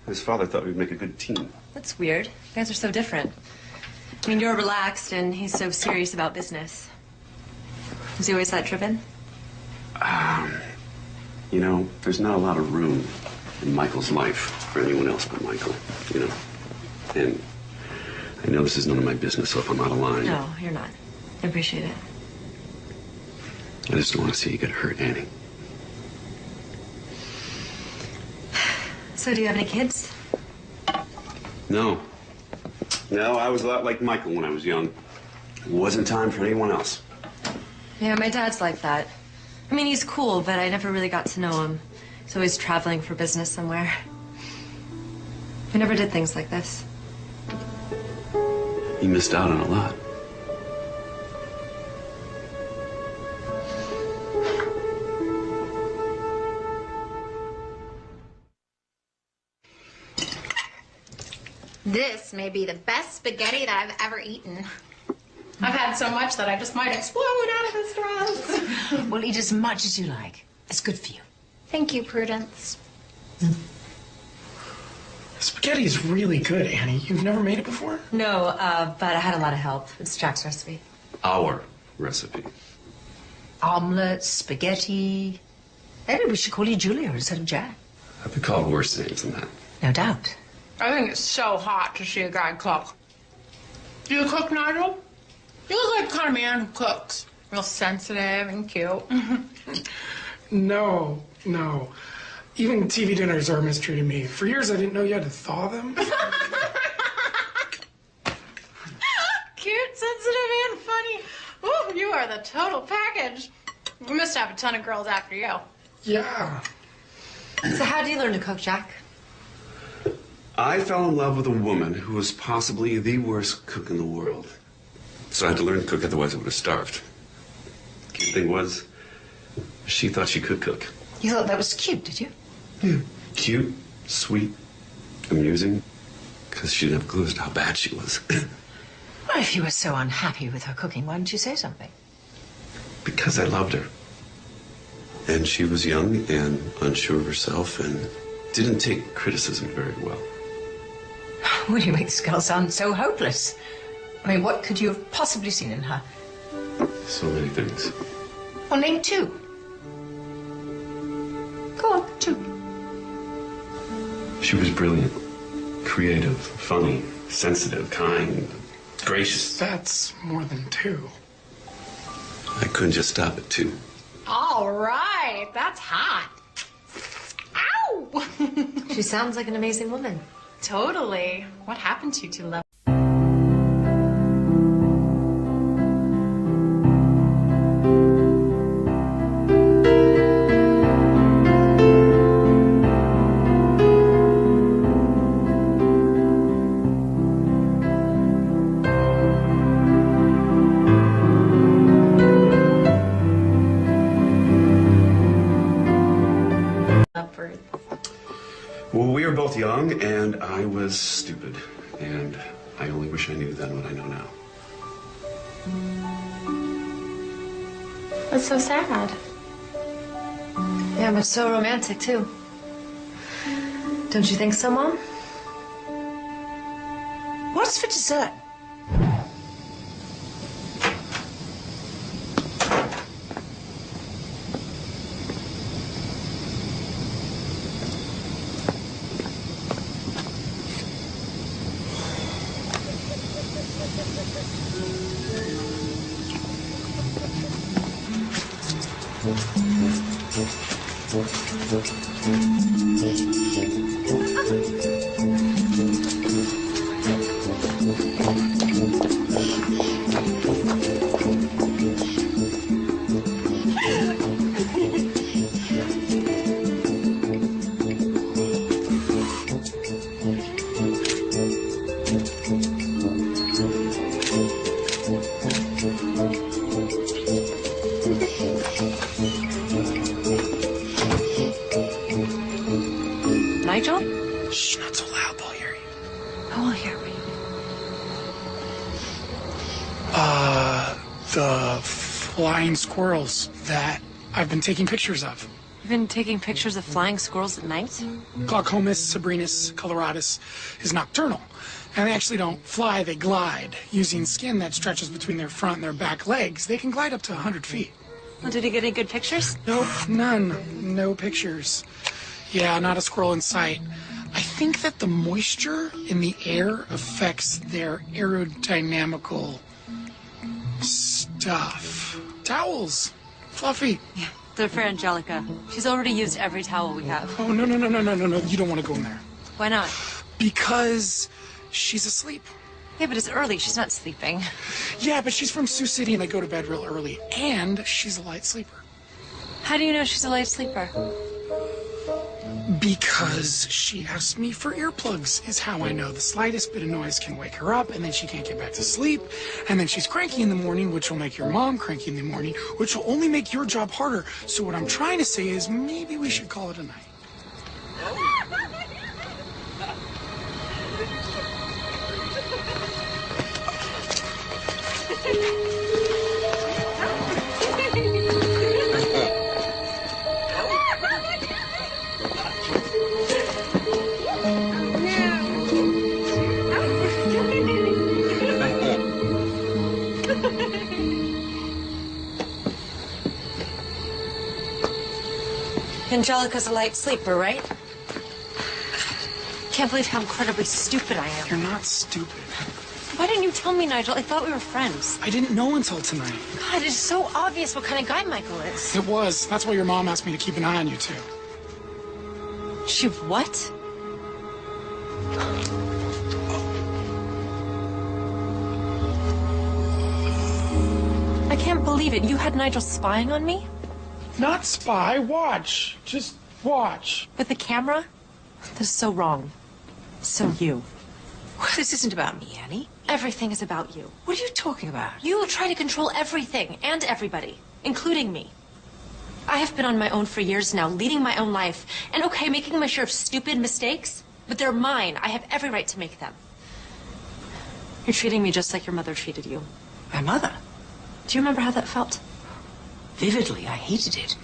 His father thought we'd make a good team. That's weird. You guys are so different. I mean, you're relaxed and he's so serious about business. Was he always that driven? You know, there's not a lot of room in Michael's life for anyone else but Michael, you know. And I know this is none of my business, so if I'm out of line... No, you're not. I appreciate it. I just don't want to see you get hurt, Annie. So, do you have any kids? No. No, I was a lot like Michael when I was young. It wasn't time for anyone else. Yeah, my dad's like that. I mean, he's cool, but I never really got to know him. He's always traveling for business somewhere. We never did things like this. You missed out on a lot. This may be the best spaghetti that I've ever eaten. I've had so much that I just might explode out of this dress. Well, eat as much as you like. It's good for you. Thank you, Prudence. Spaghetti is really good, Annie. You've never made it before? No, but I had a lot of help. It's Jack's recipe. Our recipe. Omelette, spaghetti. Maybe we should call you Julia instead of Jack. I've been called worse names than that. No doubt. I think it's so hot to see a guy cook. Do you cook, Nigel? You look like the kind of man who cooks. Real sensitive and cute. No. Even TV dinners are a mystery to me. For years, I didn't know you had to thaw them. Cute, sensitive, and funny. Ooh, you are the total package. You must have a ton of girls after you. Yeah. So, how do you learn to cook, Jack? I fell in love with a woman who was possibly the worst cook in the world. So I had to learn to cook, otherwise I would have starved. The cute thing was, she thought she could cook. You thought that was cute, did you? Yeah. Cute, sweet, amusing, because she didn't have a clue as to how bad she was. Well, if you were so unhappy with her cooking, why didn't you say something? Because I loved her. And she was young and unsure of herself and didn't take criticism very well. Well, you make this girl sound so hopeless. I mean, what could you have possibly seen in her? So many things. Well, name two. Go on, two. She was brilliant, creative, funny, sensitive, kind, gracious. That's more than two. I couldn't just stop at two. All right, that's hot. Ow! She sounds like an amazing woman. Totally. What happened to you two love? Well, we were both young, and I was stupid. And I only wish I knew then what I know now. That's so sad. Yeah, but so romantic, too. Don't you think so, Mom? What's for dessert? Nigel? Shh, not so loud, they'll hear you. Who will hear me? The flying squirrels that I've been taking pictures of. You've been taking pictures of flying squirrels at night? Glaucomus sabrinus coloratus is nocturnal. And they actually don't fly, they glide. Using skin that stretches between their front and their back legs, they can glide up to 100 feet. Well, did he get any good pictures? Nope, none. No pictures. Yeah, not a squirrel in sight. I think that the moisture in the air affects their aerodynamical stuff. Towels. Fluffy. Yeah, they're for Angelica. She's already used every towel we have. Oh, no. You don't want to go in there. Why not? Because she's asleep. Yeah, but it's early. She's not sleeping. Yeah, but she's from Sioux City and they go to bed real early. And she's a light sleeper. How do you know she's a light sleeper? Because she asked me for earplugs, is how I know. The slightest bit of noise can wake her up, and then she can't get back to sleep. And then she's cranky in the morning, which will make your mom cranky in the morning, which will only make your job harder. So what I'm trying to say is maybe we should call it a night. Angelica's a light sleeper, right? Can't believe how incredibly stupid I am. You're not stupid. Why didn't you tell me, Nigel? I thought we were friends. I didn't know until tonight. God, it's so obvious what kind of guy Michael is. It was. That's why your mom asked me to keep an eye on you, too. She what? I can't believe it. You had Nigel spying on me? Not spy. Watch. Just watch. With the camera? This is so wrong. So you. This isn't about me, Annie. Everything is about you. What are you talking about? You try to control everything and everybody, including me. I have been on my own for years now, leading my own life. And okay, making my share of stupid mistakes, but they're mine. I have every right to make them. You're treating me just like your mother treated you. My mother? Do you remember how that felt? Vividly, I hated it.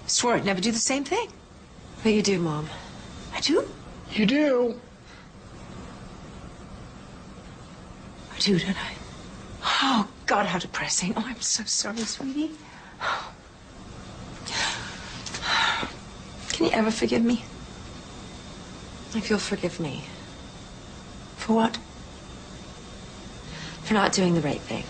Swore I'd never do the same thing. But you do, Mom. I do? You do. I do, don't I? Oh, God, how depressing. Oh, I'm so sorry, sweetie. Can you ever forgive me? If you'll forgive me. For what? For not doing the right thing.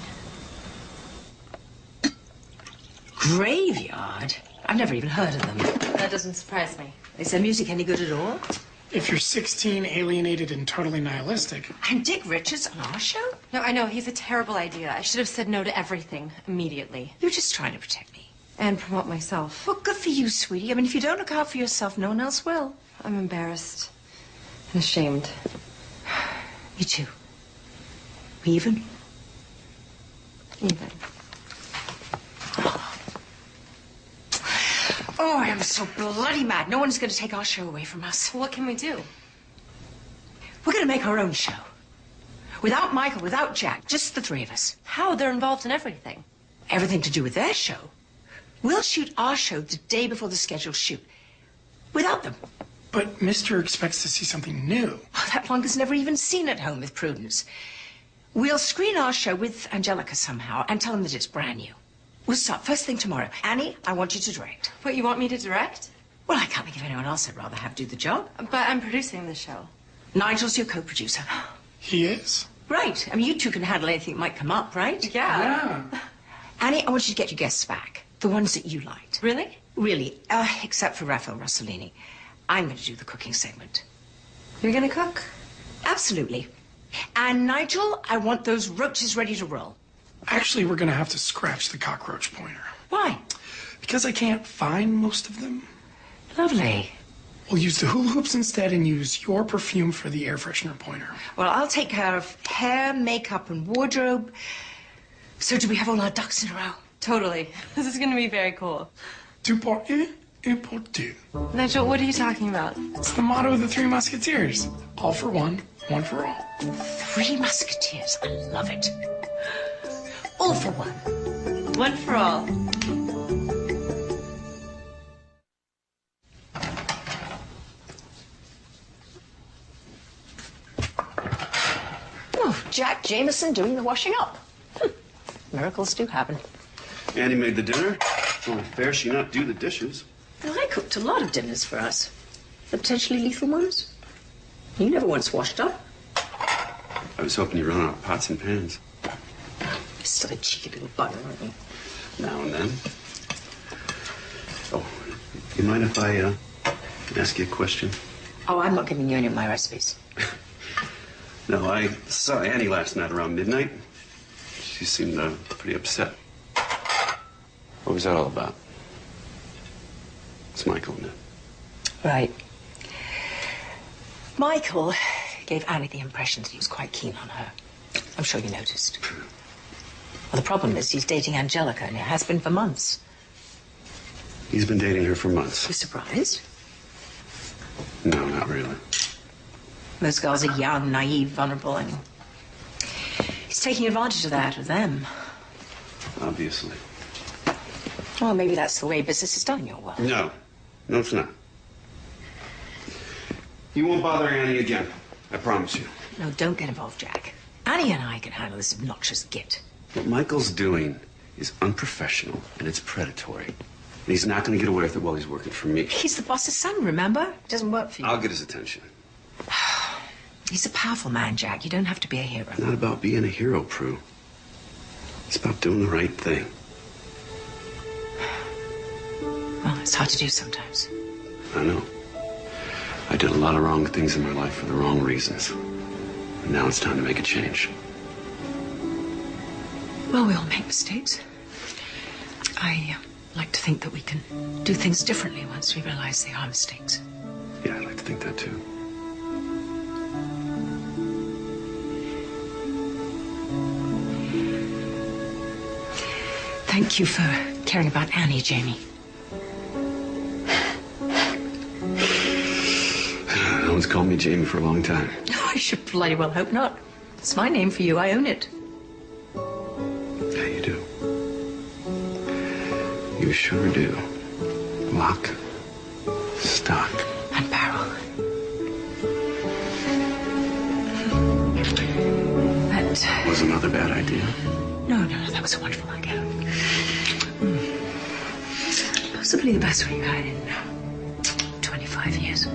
Graveyard? I've never even heard of them. That doesn't surprise me. Is their music any good at all? If you're 16, alienated, and totally nihilistic. And Dick Richards on our show? No, I know. He's a terrible idea. I should have said no to everything immediately. You're just trying to protect me. And promote myself. Well, good for you, sweetie. I mean, if you don't look out for yourself, no one else will. I'm embarrassed and ashamed. Me too. Even? Even. Oh, I am so bloody mad. No one's going to take our show away from us. What can we do? We're going to make our own show. Without Michael, without Jack, just the three of us. How? They're involved in everything. Everything to do with their show. We'll shoot our show the day before the scheduled shoot. Without them. But Mr. expects to see something new. Well, that Plonker's never even seen At Home with Prudence. We'll screen our show with Angelica somehow and tell him that it's brand new. We'll start first thing tomorrow. Annie, I want you to direct. What, you want me to direct? Well, I can't think of anyone else I'd rather have do the job. But I'm producing the show. Nigel's your co-producer. He is? Right. I mean, you two can handle anything that might come up, right? Yeah. Annie, I want you to get your guests back. The ones that you liked. Really? Really. Except for Raphael Rossellini. I'm going to do the cooking segment. You're gonna cook? Absolutely. And Nigel, I want those roaches ready to roll. Actually, we're going to have to scratch the cockroach pointer. Why? Because I can't find most of them. Lovely. We'll use the hula hoops instead and use your perfume for the air freshener pointer. Well, I'll take care of hair, makeup, and wardrobe. So do we have all our ducks in a row? Totally. This is gonna be very cool. Deux pour un, un pour deux. Nigel, what are you talking about? It's the motto of the Three Musketeers. All for one for all. Three Musketeers. I love it. All for one. One for all. Oh, Jack Jameson doing the washing up. Miracles do happen. Annie made the dinner. It's only fair she not do the dishes. Well, I cooked a lot of dinners for us. The potentially lethal ones. You never once washed up. I was hoping you'd run out of pots and pans. You're still a cheeky little bugger, aren't you? Now and then. Oh, you mind if I ask you a question? Oh, I'm not giving you any of my recipes. No, I saw Annie last night around midnight. She seemed pretty upset. What was that all about? It's Michael, isn't it? Right. Michael gave Annie the impression that he was quite keen on her. I'm sure you noticed. Well, the problem is he's dating Angelica, and it has been for months. He's been dating her for months. You surprised? No, not really. Most girls are young, naive, vulnerable, and he's taking advantage of that, of them. Obviously. Well, maybe that's the way business is done in your world. No. No, it's not. You won't bother Annie again. I promise you. No, don't get involved, Jack. Annie and I can handle this obnoxious git. What Michael's doing is unprofessional and it's predatory. And he's not going to get away with it while he's working for me. He's the boss's son, remember? It doesn't work for you. I'll get his attention. He's a powerful man, Jack. You don't have to be a hero. It's not about being a hero, Prue. It's about doing the right thing. Well, it's hard to do sometimes. I know. I did a lot of wrong things in my life for the wrong reasons. And now it's time to make a change. Well, we all make mistakes. I like to think that we can do things differently once we realize they are mistakes. Yeah, I like to think that too. Thank you for caring about Annie, Jamie. No one's called me Jamie for a long time. I should bloody well hope not. It's my name for you. I own it. Yeah, you do. You sure do. Lock, stock, and barrel. That was another bad idea. No, that was a wonderful idea. Possibly the best we've had in 25 years.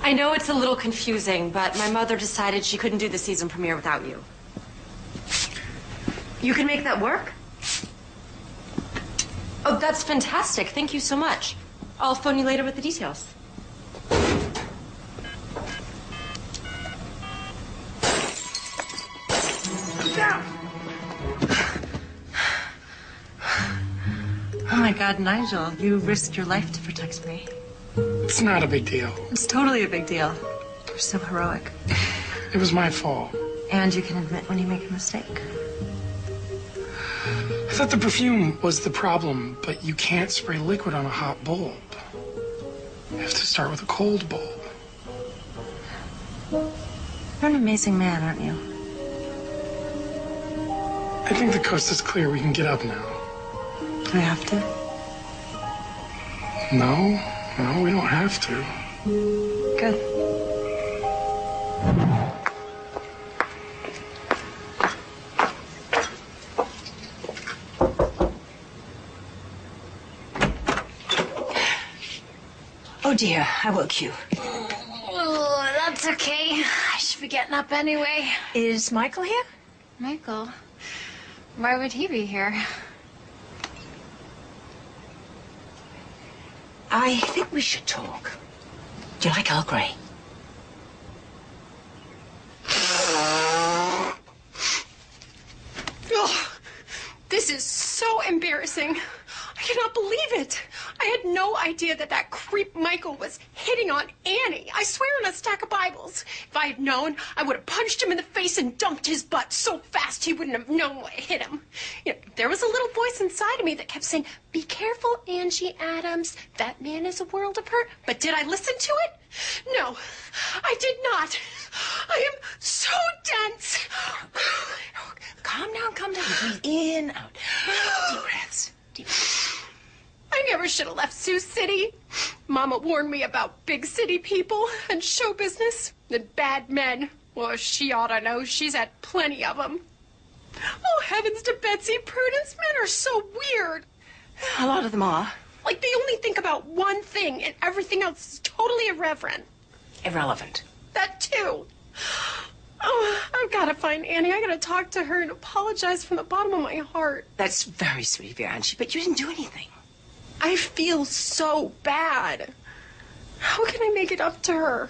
I know it's a little confusing, but my mother decided she couldn't do the season premiere without you. You can make that work? Oh, that's fantastic. Thank you so much. I'll phone you later with the details. Down! Oh my God, Nigel, you risked your life to protect me. It's not a big deal. It's totally a big deal. You're so heroic. It was my fault. And you can admit when you make a mistake. I thought the perfume was the problem, but you can't spray liquid on a hot bulb. You have to start with a cold bulb. You're an amazing man, aren't you? I think the coast is clear. We can get up now. Do I have to? No, we don't have to. Good. Oh dear, I woke you. Oh, that's okay. I should be getting up anyway. Is Michael here? Michael? Why would he be here? I think we should talk. Do you like Earl Grey? Oh, this is so embarrassing. I cannot believe it. I had no idea that that creep Michael was hitting on Annie. I swear on a stack of Bibles. If I had known, I would have punched him in the face and dumped his butt so fast he wouldn't have known what hit him. You know, there was a little voice inside of me that kept saying, "Be careful, Angie Adams. That man is a world of hurt." But did I listen to it? No, I did not. I am so dense. Calm down, calm down. Breathe in, out. Deep breaths. Deep breaths. I never should have left Sioux City. Mama warned me about big city people and show business and bad men. Well, she ought to know. She's had plenty of them. Oh, heavens to Betsy Prudence, men are so weird. A lot of them are. Like they only think about one thing and everything else is totally irreverent. Irrelevant. That too. Oh, I've got to find Annie. I got to talk to her and apologize from the bottom of my heart. That's very sweet of you, Angie, but you didn't do anything. I feel so bad. How can I make it up to her?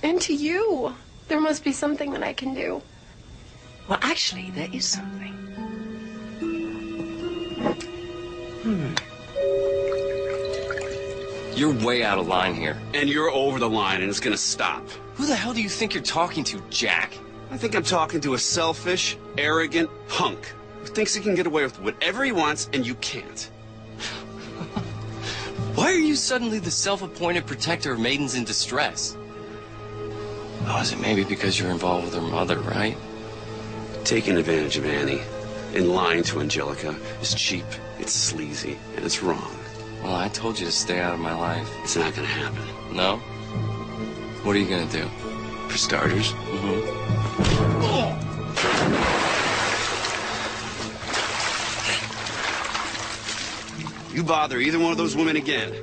And to you? There must be something that I can do. Well, actually, there is something. You're way out of line here. And you're over the line, and it's gonna stop. Who the hell do you think you're talking to, Jack? I think I'm talking to a selfish, arrogant punk who thinks he can get away with whatever he wants, and you can't. Why are you suddenly the self-appointed protector of maidens in distress? Oh, is it maybe because you're involved with her mother, right? Taking advantage of Annie and lying to Angelica is cheap, it's sleazy, and it's wrong. Well, I told you to stay out of my life. It's not gonna happen. No? What are you gonna do? For starters, you bother either one of those women again,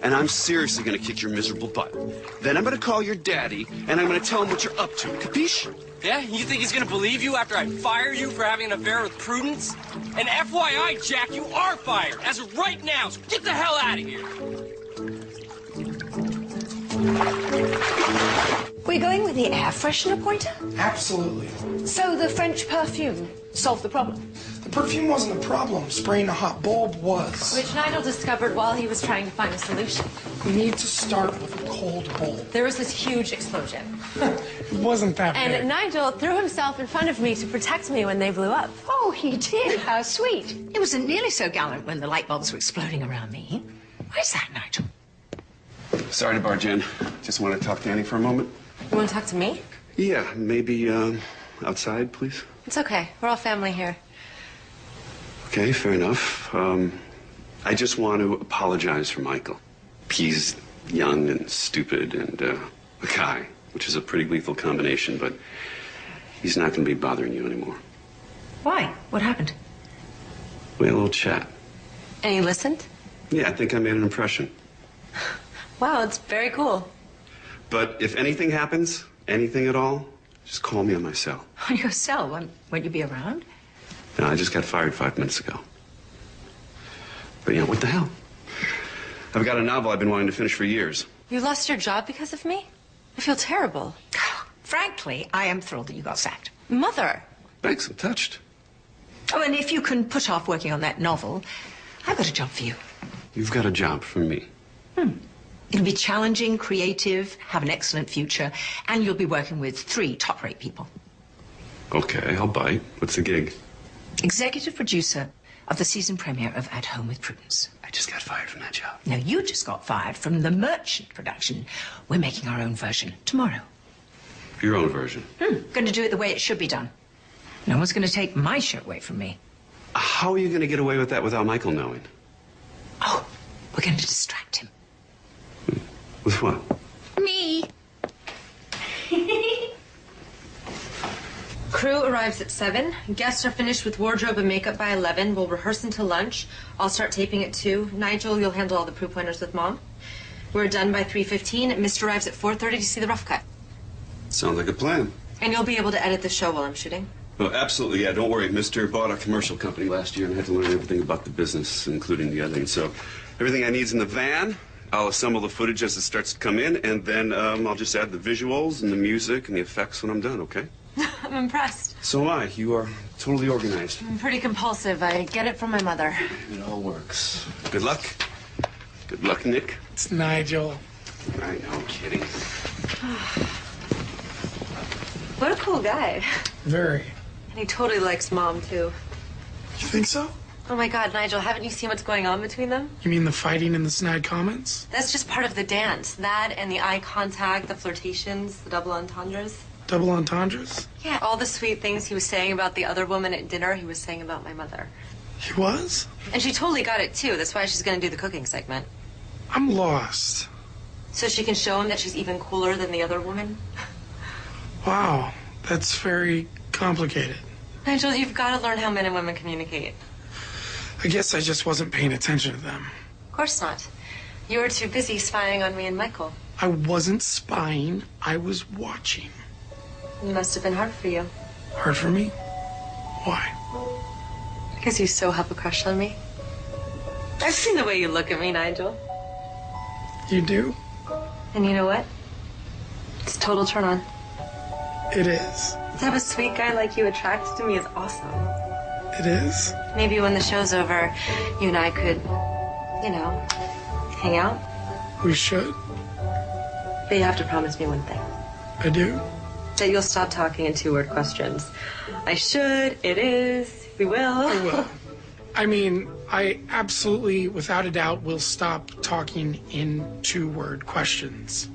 and I'm seriously gonna kick your miserable butt. Then I'm gonna call your daddy, and I'm gonna tell him what you're up to. Capiche? Yeah? You think he's gonna believe you after I fire you for having an affair with Prudence? And FYI, Jack, you are fired, as of right now, so get the hell out of here! We're going with the air freshener pointer? Absolutely. So the French perfume solved the problem? The perfume wasn't the problem. Spraying a hot bulb was. Which Nigel discovered while he was trying to find a solution. We need to start with a cold bulb. There was this huge explosion. It wasn't that big. And Nigel threw himself in front of me to protect me when they blew up. Oh, he did. How sweet. It wasn't nearly so gallant when the light bulbs were exploding around me. Where's that, Nigel? Sorry to barge in. Just want to talk to Annie for a moment. You want to talk to me? Yeah, maybe outside, please. It's okay. We're all family here. Okay, fair enough. I just want to apologize for Michael. He's young and stupid and a guy, which is a pretty lethal combination, but he's not going to be bothering you anymore. Why? What happened? We had a little chat. And you listened? Yeah, I think I made an impression. Wow, it's very cool. But if anything happens, anything at all, just call me on my cell. On your cell? Won't you be around? No, I just got fired 5 minutes ago. But, you know, what the hell? I've got a novel I've been wanting to finish for years. You lost your job because of me? I feel terrible. Frankly, I am thrilled that you got sacked. Mother. Thanks, I'm touched. Oh, and if you can put off working on that novel, I've got a job for you. You've got a job for me. It'll be challenging, creative, have an excellent future, and you'll be working with 3 top-rate people. Okay, I'll bite. What's the gig? Executive producer of the season premiere of At Home with Prudence. I just got fired from that job. No, you just got fired from the merchant production. We're making our own version tomorrow. Your own version. Going to do it the way it should be done. No one's going to take my show away from me. How are you going to get away with that without Michael knowing? Oh, we're going to distract him. With what? Me. Crew arrives at 7. Guests are finished with wardrobe and makeup by 11. We'll rehearse until lunch. I'll start taping at 2. Nigel, you'll handle all the proof pointers with Mom. We're done by 3:15. Mr. arrives at 4:30 to see the rough cut. Sounds like a plan. And you'll be able to edit the show while I'm shooting. Oh, absolutely, yeah. Don't worry. Mr. bought a commercial company last year and had to learn everything about the business, including the editing. So everything I need's in the van. I'll assemble the footage as it starts to come in, and then I'll just add the visuals and the music and the effects when I'm done, okay? I'm impressed. So am I. You are totally organized. I'm pretty compulsive. I get it from my mother. It all works. Good luck. Good luck, Nick. It's Nigel. I know, kidding. What a cool guy. Very. And he totally likes Mom, too. You think so? Oh my God, Nigel, haven't you seen what's going on between them? You mean the fighting and the snide comments? That's just part of the dance. That and the eye contact, the flirtations, the double entendres. Double entendres? Yeah, all the sweet things he was saying about the other woman at dinner, he was saying about my mother. He was? And she totally got it, too. That's why she's going to do the cooking segment. I'm lost. So she can show him that she's even cooler than the other woman? Wow, that's very complicated. Nigel, you've got to learn how men and women communicate. I guess I just wasn't paying attention to them. Of course not. You were too busy spying on me and Michael. I wasn't spying, I was watching. It must have been hard for you. Hard for me? Why? Because you so have a crush on me. I've seen the way you look at me, Nigel. You do? And you know what? It's a total turn on. It is. To have a sweet guy like you attracted to me is awesome. It is? Maybe when the show's over, you and I could, you know, hang out. We should. But you have to promise me one thing. I do? That you'll stop talking in two-word questions. I should, it is, we will. I will. I mean, I absolutely, without a doubt, will stop talking in two-word questions.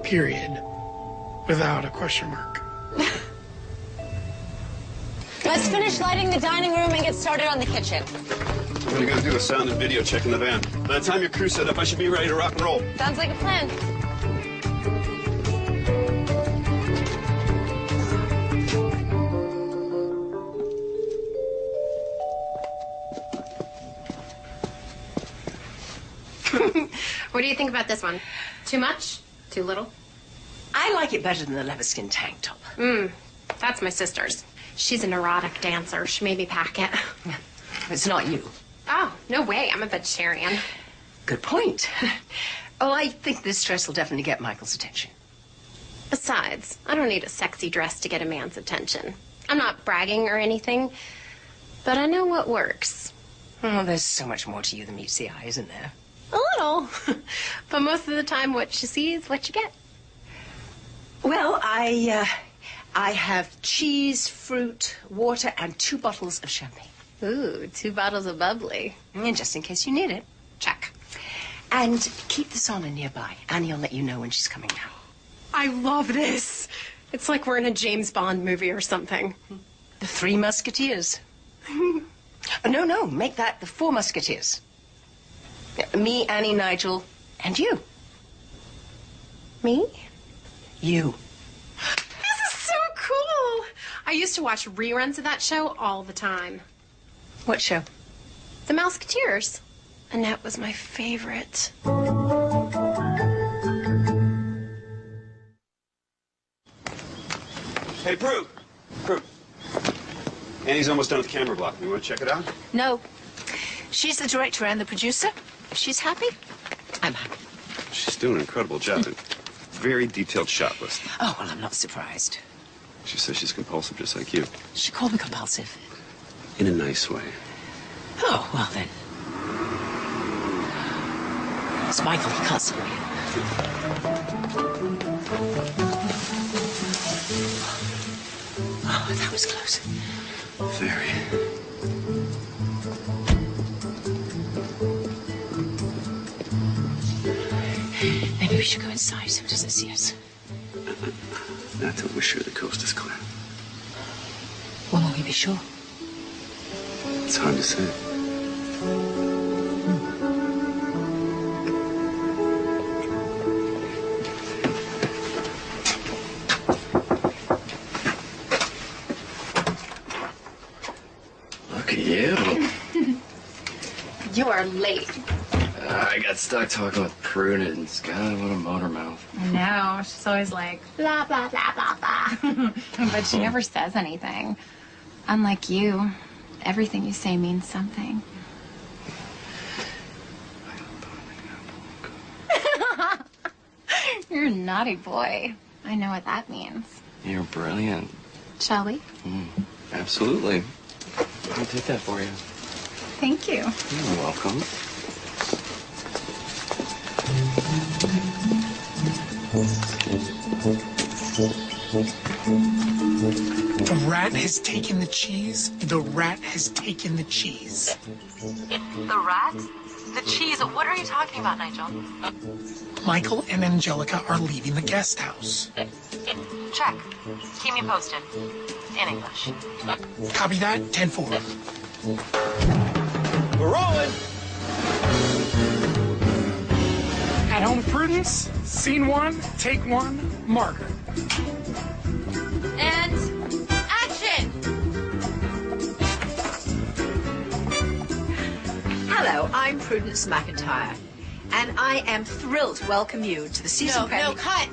Period. Without a question mark. Let's finish lighting the dining room and get started on the kitchen. I'm gonna go do a sound and video check in the van. By the time your crew's set up, I should be ready to rock and roll. Sounds like a plan. What do you think about this one? Too much? Too little? I like it better than the leather skin tank top. That's my sister's. She's an erotic dancer. She made me pack it. It's not you. Oh, no way. I'm a vegetarian. Good point. Oh, I think this dress will definitely get Michael's attention. Besides, I don't need a sexy dress to get a man's attention. I'm not bragging or anything, but I know what works. Oh, there's so much more to you than meets the eye, isn't there? A little. But most of the time, what you see is what you get. Well, I have cheese, fruit, water, and 2 bottles of champagne. Ooh, 2 bottles of bubbly. And just in case you need it. Check. And keep the sauna nearby. Annie will let you know when she's coming out. I love this. It's like we're in a James Bond movie or something. The 3 Musketeers. No, make that the 4 Musketeers. Me, Annie, Nigel, and you. Me? You. This is so cool. I used to watch reruns of that show all the time. What show? The Musketeers. Annette was my favorite. Hey, Prue. Annie's almost done with camera blocking. You want to check it out? No. She's the director and the producer. If she's happy, I'm happy. She's doing an incredible job. Very detailed shot list. Oh, well, I'm not surprised. She says she's compulsive, just like you. She called me compulsive. In a nice way. Oh, well then. It's Michael. He can't see me. Oh, that was close. Very. Maybe we should go inside so he doesn't see us. Not till we're sure the coast is clear. When will we be sure? It's hard to say. Look at you. You are late. I got stuck talking with Prudence. God, what a motor mouth. I know. She's always like, blah, blah, blah, blah, blah. But she never says anything. Unlike you, everything you say means something. You're a naughty boy. I know what that means. You're brilliant. Shall we? Absolutely. I'll take that for you. Thank you. You're welcome. The rat has taken the cheese. The rat has taken the cheese. The rat? The cheese? What are you talking about, Nigel? Michael and Angelica are leaving the guest house. Check. Keep me posted. In English. Copy that, 10-4. We're rolling. At Home with Prudence, scene 1, take 1, marker. And action! Hello, I'm Prudence McIntyre, and I am thrilled to welcome you to the season premiere. No, cut.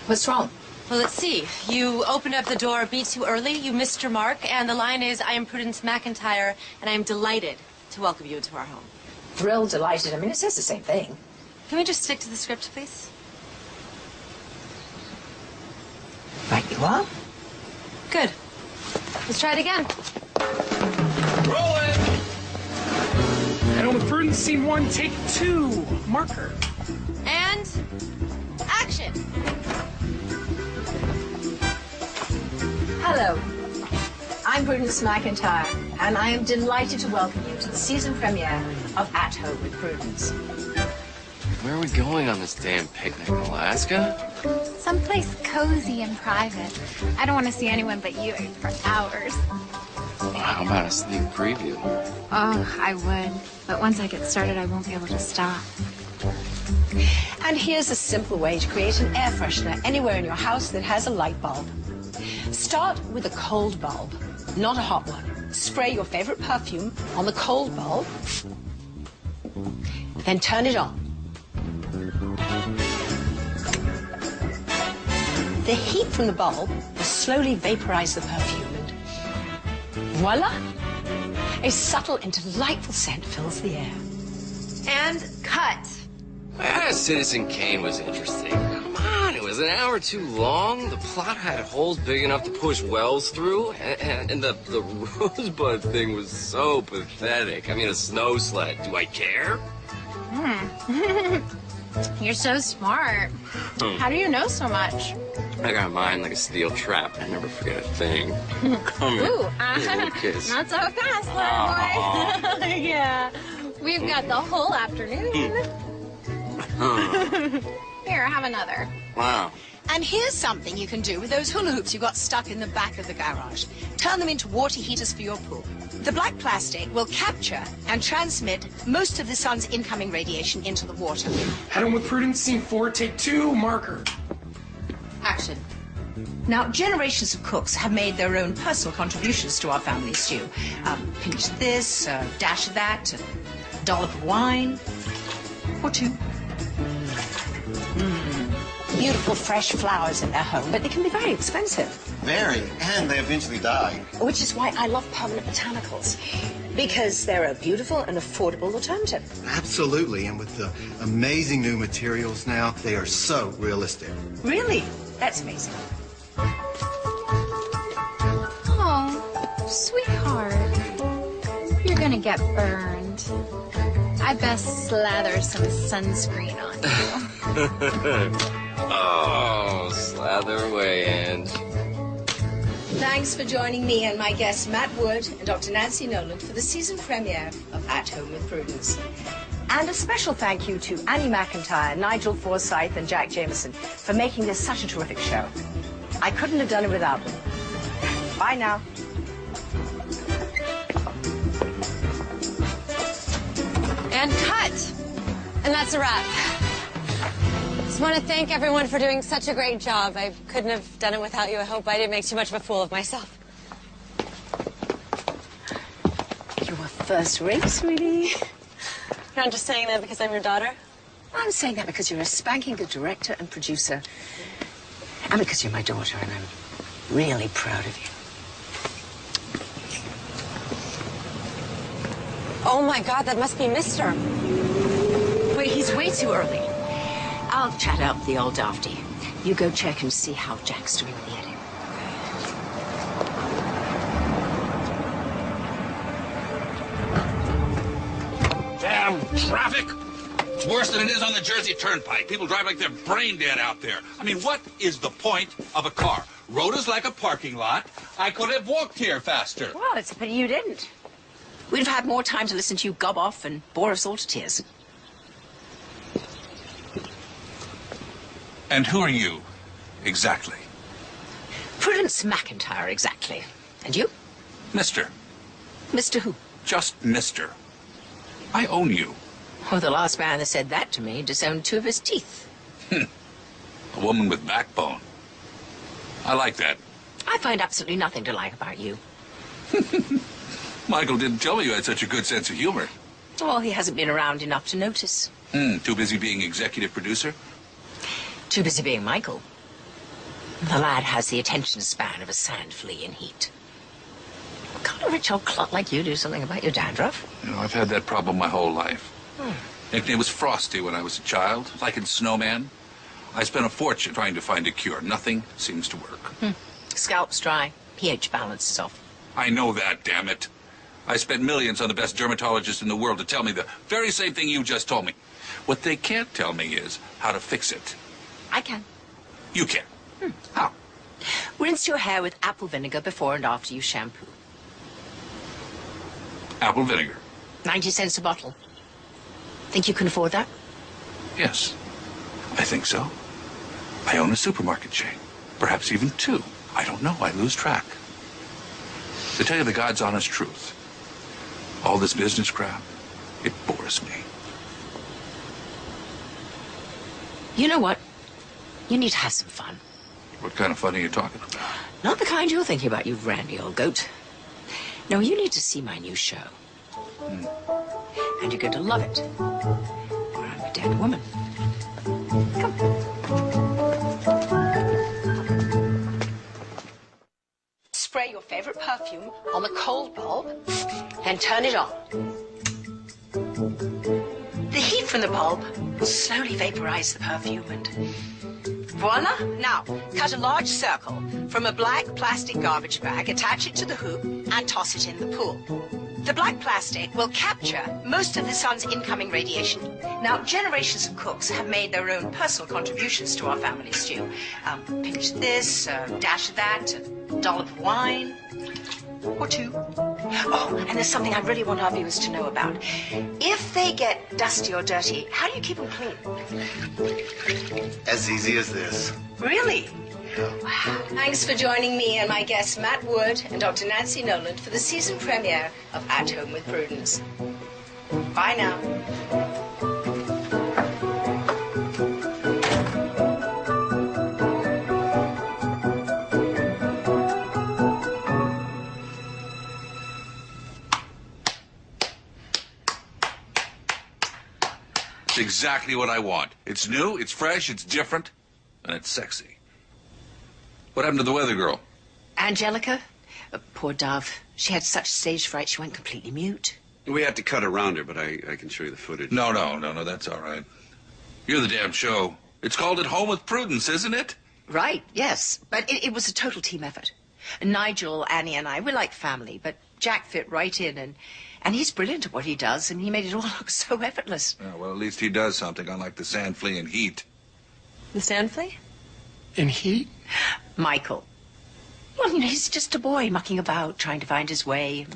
What's wrong? Well, let's see. You opened up the door a beat too early, you missed your mark, and the line is, I am Prudence McIntyre, and I am delighted to welcome you into our home. Thrilled, delighted. I mean, it says the same thing. Can we just stick to the script, please? Right you are. Good. Let's try it again. Rolling. At Home with Prudence, scene 1, take 2, marker. And action! Hello, I'm Prudence McIntyre, and I am delighted to welcome you to the season premiere of At Home with Prudence. Where are we going on this damn picnic? Alaska? Someplace cozy and private. I don't want to see anyone but you for hours. Well, how about a sneak preview? Oh, I would. But once I get started, I won't be able to stop. And here's a simple way to create an air freshener anywhere in your house that has a light bulb. Start with a cold bulb, not a hot one. Spray your favorite perfume on the cold bulb, then turn it on. The heat from the bulb will slowly vaporize the perfume, and voila! A subtle and delightful scent fills the air. And cut. Ah, Citizen Kane was interesting. Come on, it was an hour too long. The plot had holes big enough to push wells through, and the rosebud thing was so pathetic. I mean, a snow sled. Do I care? You're so smart. How do you know so much? I got mine like a steel trap. I never forget a thing. Come here. Ooh, Give me a kiss. not so fast, little boy. Yeah, we've got the whole afternoon. Here, have another. Wow. And here's something you can do with those hula hoops you got stuck in the back of the garage. Turn them into water heaters for your pool. The black plastic will capture and transmit most of the sun's incoming radiation into the water. At Home with Prudence, scene 4, take 2, marker. Action. Now, generations of cooks have made their own personal contributions to our family stew. Pinch this, a dash of that, a dollop of wine, or 2. Beautiful fresh flowers in their home, but they can be very expensive. Very, and they eventually die. Which is why I love permanent botanicals, because they're a beautiful and affordable alternative. Absolutely, and with the amazing new materials now, they are so realistic. Really? That's amazing. Oh, sweetheart. You're gonna get burned. I best slather some sunscreen on you. Oh, slather away, and Thanks for joining me and my guests Matt Wood and Dr. Nancy Nolan for the season premiere of At Home with Prudence. And a special thank you to Annie McIntyre, Nigel Forsyth, and Jack Jameson for making this such a terrific show. I couldn't have done it without them. Bye now. And cut. And that's a wrap. Just want to thank everyone for doing such a great job. I couldn't have done it without you. I hope I didn't make too much of a fool of myself. You were first rate, sweetie. You're not just saying that because I'm your daughter? I'm saying that because you're a spanking good director and producer. And because you're my daughter, and I'm really proud of you. Oh my God, that must be Mr. Wait, he's way too early. I'll chat up the old dafty. You go check and see how Jack's doing with the editing. Damn traffic! It's worse than it is on the Jersey Turnpike. People drive like they're brain dead out there. I mean, what is the point of a car? Road is like a parking lot. I could have walked here faster. Well, it's a pity you didn't. We'd have had more time to listen to you gob off and bore us all to tears. And who are you, exactly? Prudence McIntyre, exactly. And you? Mister. Mr. Who? Just Mister. I own you. Oh, the last man that said that to me disowned 2 of his teeth. A woman with backbone. I like that. I find absolutely nothing to like about you. Michael didn't tell me you had such a good sense of humor. Well, he hasn't been around enough to notice. Too busy being executive producer? Too busy being Michael. The lad has the attention span of a sand flea in heat. Can't a rich old clot like you do something about your dandruff? You know, I've had that problem my whole life. Nickname was Frosty when I was a child, like in Snowman. I spent a fortune trying to find a cure. Nothing seems to work. Scalp's dry. pH balance is off. I know that, damn it. I spent millions on the best dermatologist in the world to tell me the very same thing you just told me. What they can't tell me is how to fix it. I can. You can. How? Rinse your hair with apple vinegar before and after you shampoo. Apple vinegar. 90 cents a bottle. Think you can afford that? Yes, I think so. I own a supermarket chain. Perhaps even 2. I don't know. I lose track. To tell you the God's honest truth, all this business crap, it bores me. You know what? You need to have some fun. What kind of fun are you talking about? Not the kind you're thinking about, you randy old goat. No, you need to see my new show. And you're going to love it. Or I'm a dead woman. Come. Spray your favorite perfume on the cold bulb, then turn it on. The heat from the bulb will slowly vaporize the perfume and voila! Now, cut a large circle from a black plastic garbage bag, attach it to the hoop, and toss it in the pool. The black plastic will capture most of the sun's incoming radiation. Now, generations of cooks have made their own personal contributions to our family stew. Pinch this, dash of that, a dollop of wine, or 2. Oh, and there's something I really want our viewers to know about. If they get dusty or dirty, how do you keep them clean? As easy as this. Really? Wow. Thanks for joining me and my guests Matt Wood and Dr. Nancy Noland for the season premiere of At Home with Prudence. Bye now. It's exactly what I want. It's new, it's fresh, it's different, and it's sexy. What happened to the weather girl? Angelica? Poor Dove. She had such stage fright she went completely mute. We had to cut around her, but I can show you the footage. No, that's all right. You're the damn show. It's called At Home with Prudence, isn't it? Right, yes. But it was a total team effort. Nigel, Annie, and I, we're like family, but Jack fit right in, and he's brilliant at what he does, and he made it all look so effortless. Yeah, well, at least he does something, unlike the sand flea in Heat. The sand flea? In Heat? Michael. Well, you know, he's just a boy mucking about, trying to find his way.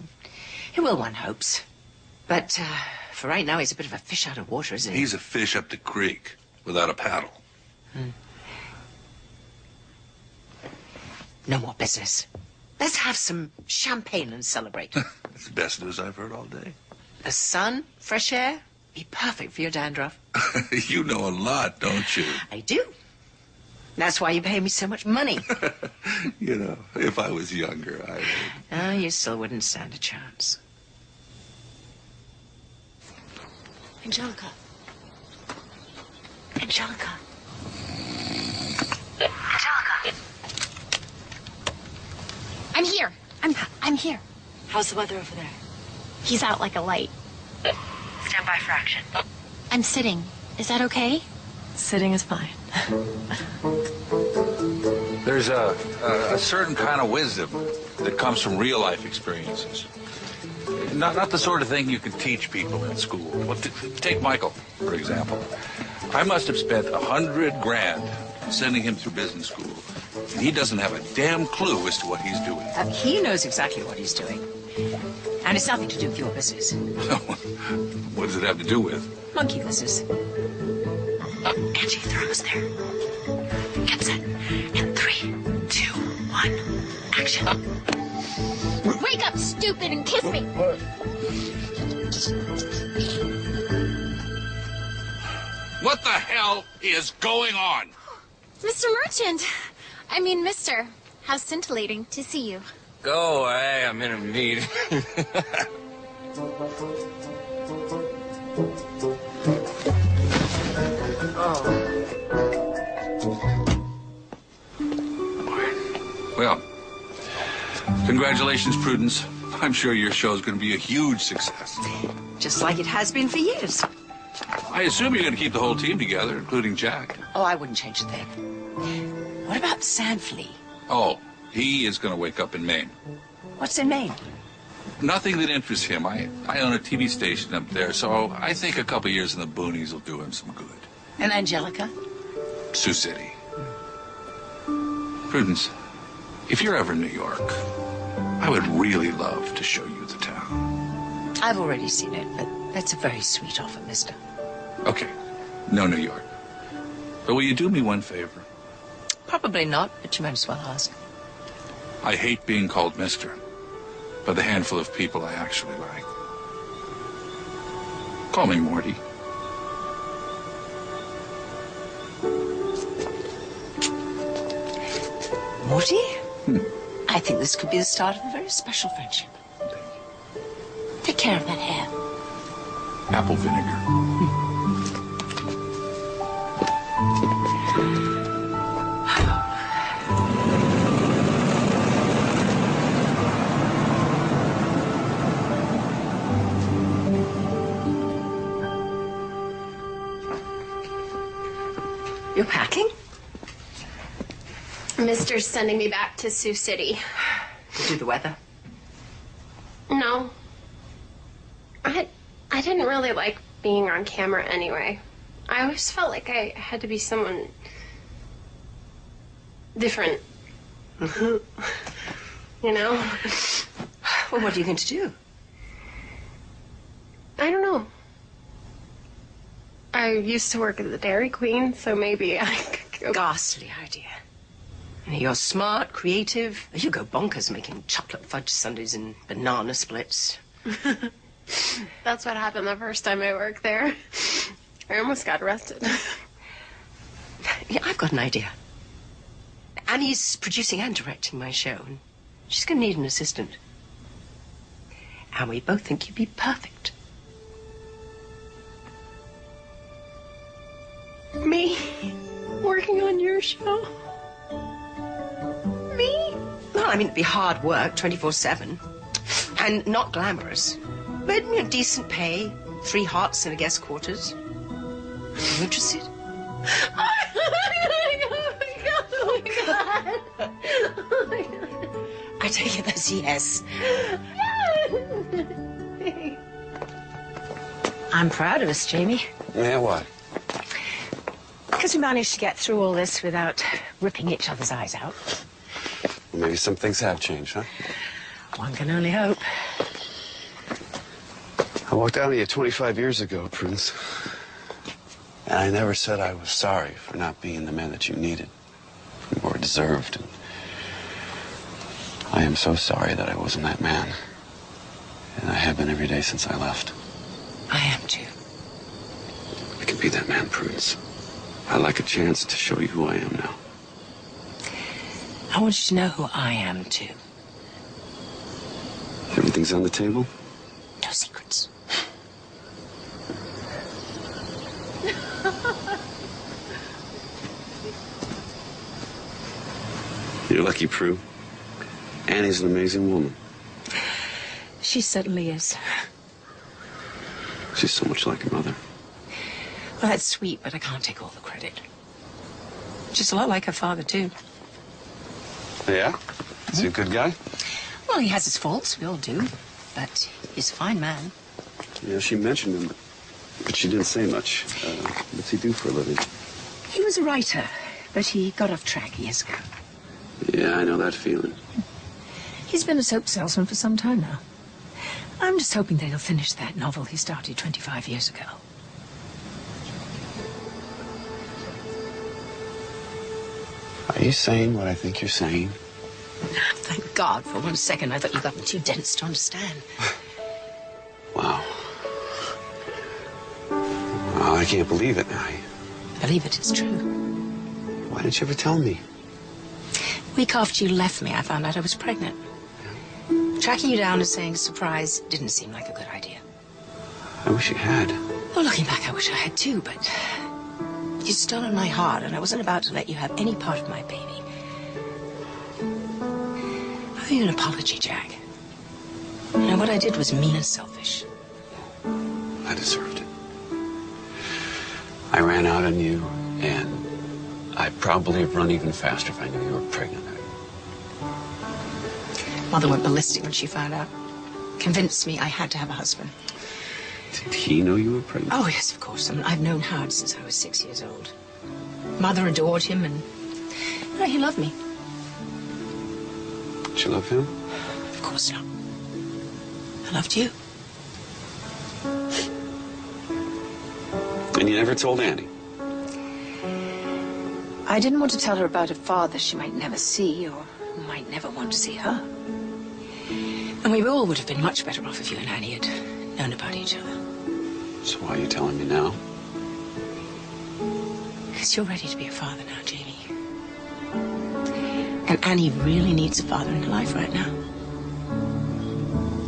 He will, one hopes. But for right now, he's a bit of a fish out of water, isn't he? He's a fish up the creek without a paddle. No more business. Let's have some champagne and celebrate. That's the best news I've heard all day. The sun, fresh air, be perfect for your dandruff. You know a lot, don't you? I do. That's why you pay me so much money. You know, if I was younger, I would. Oh, you still wouldn't stand a chance. Angelica. Angelica. Angelica. I'm here. I'm here. How's the weather over there? He's out like a light. Stand by for action. I'm sitting. Is that okay? Sitting is fine. There's a certain kind of wisdom that comes from real life experiences. Not the sort of thing you can teach people in school. Well, take Michael, for example. I must have spent $100 grand sending him through business school. And he doesn't have a damn clue as to what he's doing. He knows exactly what he's doing. And it's nothing to do with your business. What does it have to do with? Monkey business. Angie, throws there. Get set. In 3, 2, 1, action. Wake up, stupid, and kiss me. What the hell is going on? Mr. Merchant. I mean, mister. How scintillating to see you. Go away, I'm in a meeting. Well, congratulations, Prudence. I'm sure your show's going to be a huge success. Just like it has been for years. I assume you're going to keep the whole team together, including Jack. Oh, I wouldn't change a thing. What about Sandflea? Oh, he is going to wake up in Maine. What's in Maine? Nothing that interests him. I own a TV station up there, so I think a couple years in the boonies will do him some good. And Angelica? Sioux City. Prudence, if you're ever in New York, I would really love to show you the town. I've already seen it, but that's a very sweet offer, mister. Okay, no New York. But will you do me one favor? Probably not, but you might as well ask. I hate being called mister, by the handful of people I actually like. Call me Morty. Morty? I think this could be the start of a very special friendship. Take care of that hair. Apple vinegar. You're packing? Mister's sending me back to Sioux City. To do the weather? No. I didn't really like being on camera anyway. I always felt like I had to be someone different. You know? Well, what are you going to do? I don't know. I used to work at the Dairy Queen, so maybe I could go... Ghastly idea. You're smart, creative. You go bonkers making chocolate fudge sundaes and banana splits. That's what happened the first time I worked there. I almost got arrested. Yeah, I've got an idea. Annie's producing and directing my show, and she's going to need an assistant. And we both think you'd be perfect. Me? Working on your show? Me? Well, I mean, it'd be hard work, 24/7. And not glamorous. But, you know, decent pay, 3 hots and a guest quarters. Are you interested? Oh my God. I take it as yes. I'm proud of us, Jamie. Yeah, what? Because we managed to get through all this without ripping each other's eyes out. Well, maybe some things have changed, huh? One can only hope. I walked out on you 25 years ago, Prudence. And I never said I was sorry for not being the man that you needed or deserved. And I am so sorry that I wasn't that man. And I have been every day since I left. I am too. I can be that man, Prudence. I'd like a chance to show you who I am now. I want you to know who I am too. Everything's on the table? No secrets. You're lucky, Prue. Annie's an amazing woman. She certainly is. She's so much like her mother. Well, that's sweet, but I can't take all the credit. She's a lot like her father, too. Yeah? Is he a good guy? Well, he has his faults. We all do. but he's a fine man. Yeah, she mentioned him, but she didn't say much. What's he do for a living? He was a writer, but he got off track years ago. Yeah, I know that feeling. He's been a soap salesman for some time now. I'm just hoping that he'll finish that novel he started 25 years ago. Are you saying what I think you're saying? Thank God. For 1 second, I thought you got too dense to understand. Wow. Wow, I can't believe it. Believe it, it's true. Why didn't you ever tell me? Week after you left me, I found out I was pregnant. Tracking you down and saying surprise didn't seem like a good idea. I wish you had. Well, looking back, I wish I had too, but you'd stolen my heart, and I wasn't about to let you have any part of my baby. I owe you an apology, Jack. You know, what I did was mean and selfish. I deserved it. I ran out on you, and I'd probably have run even faster if I knew you were pregnant. Mother went ballistic when she found out. Convinced me I had to have a husband. Did he know you were pregnant? Oh, yes, of course. I mean, I've known Howard since I was 6 years old. Mother adored him, and you know, he loved me. Did you love him? Of course not. I loved you. And you never told Annie? I didn't want to tell her about a father she might never see, or who might never want to see her. And we all would have been much better off if you and Annie had known about each other. So why are you telling me now? Because you're ready to be a father now, Jamie. And Annie really needs a father in her life right now.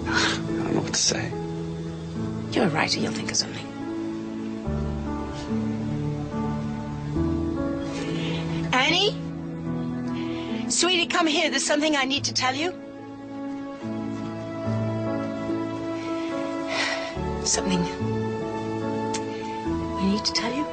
I don't know what to say. You're a writer, you'll think of something. Annie? Sweetie, come here. There's something I need to tell you. Something I need to tell you.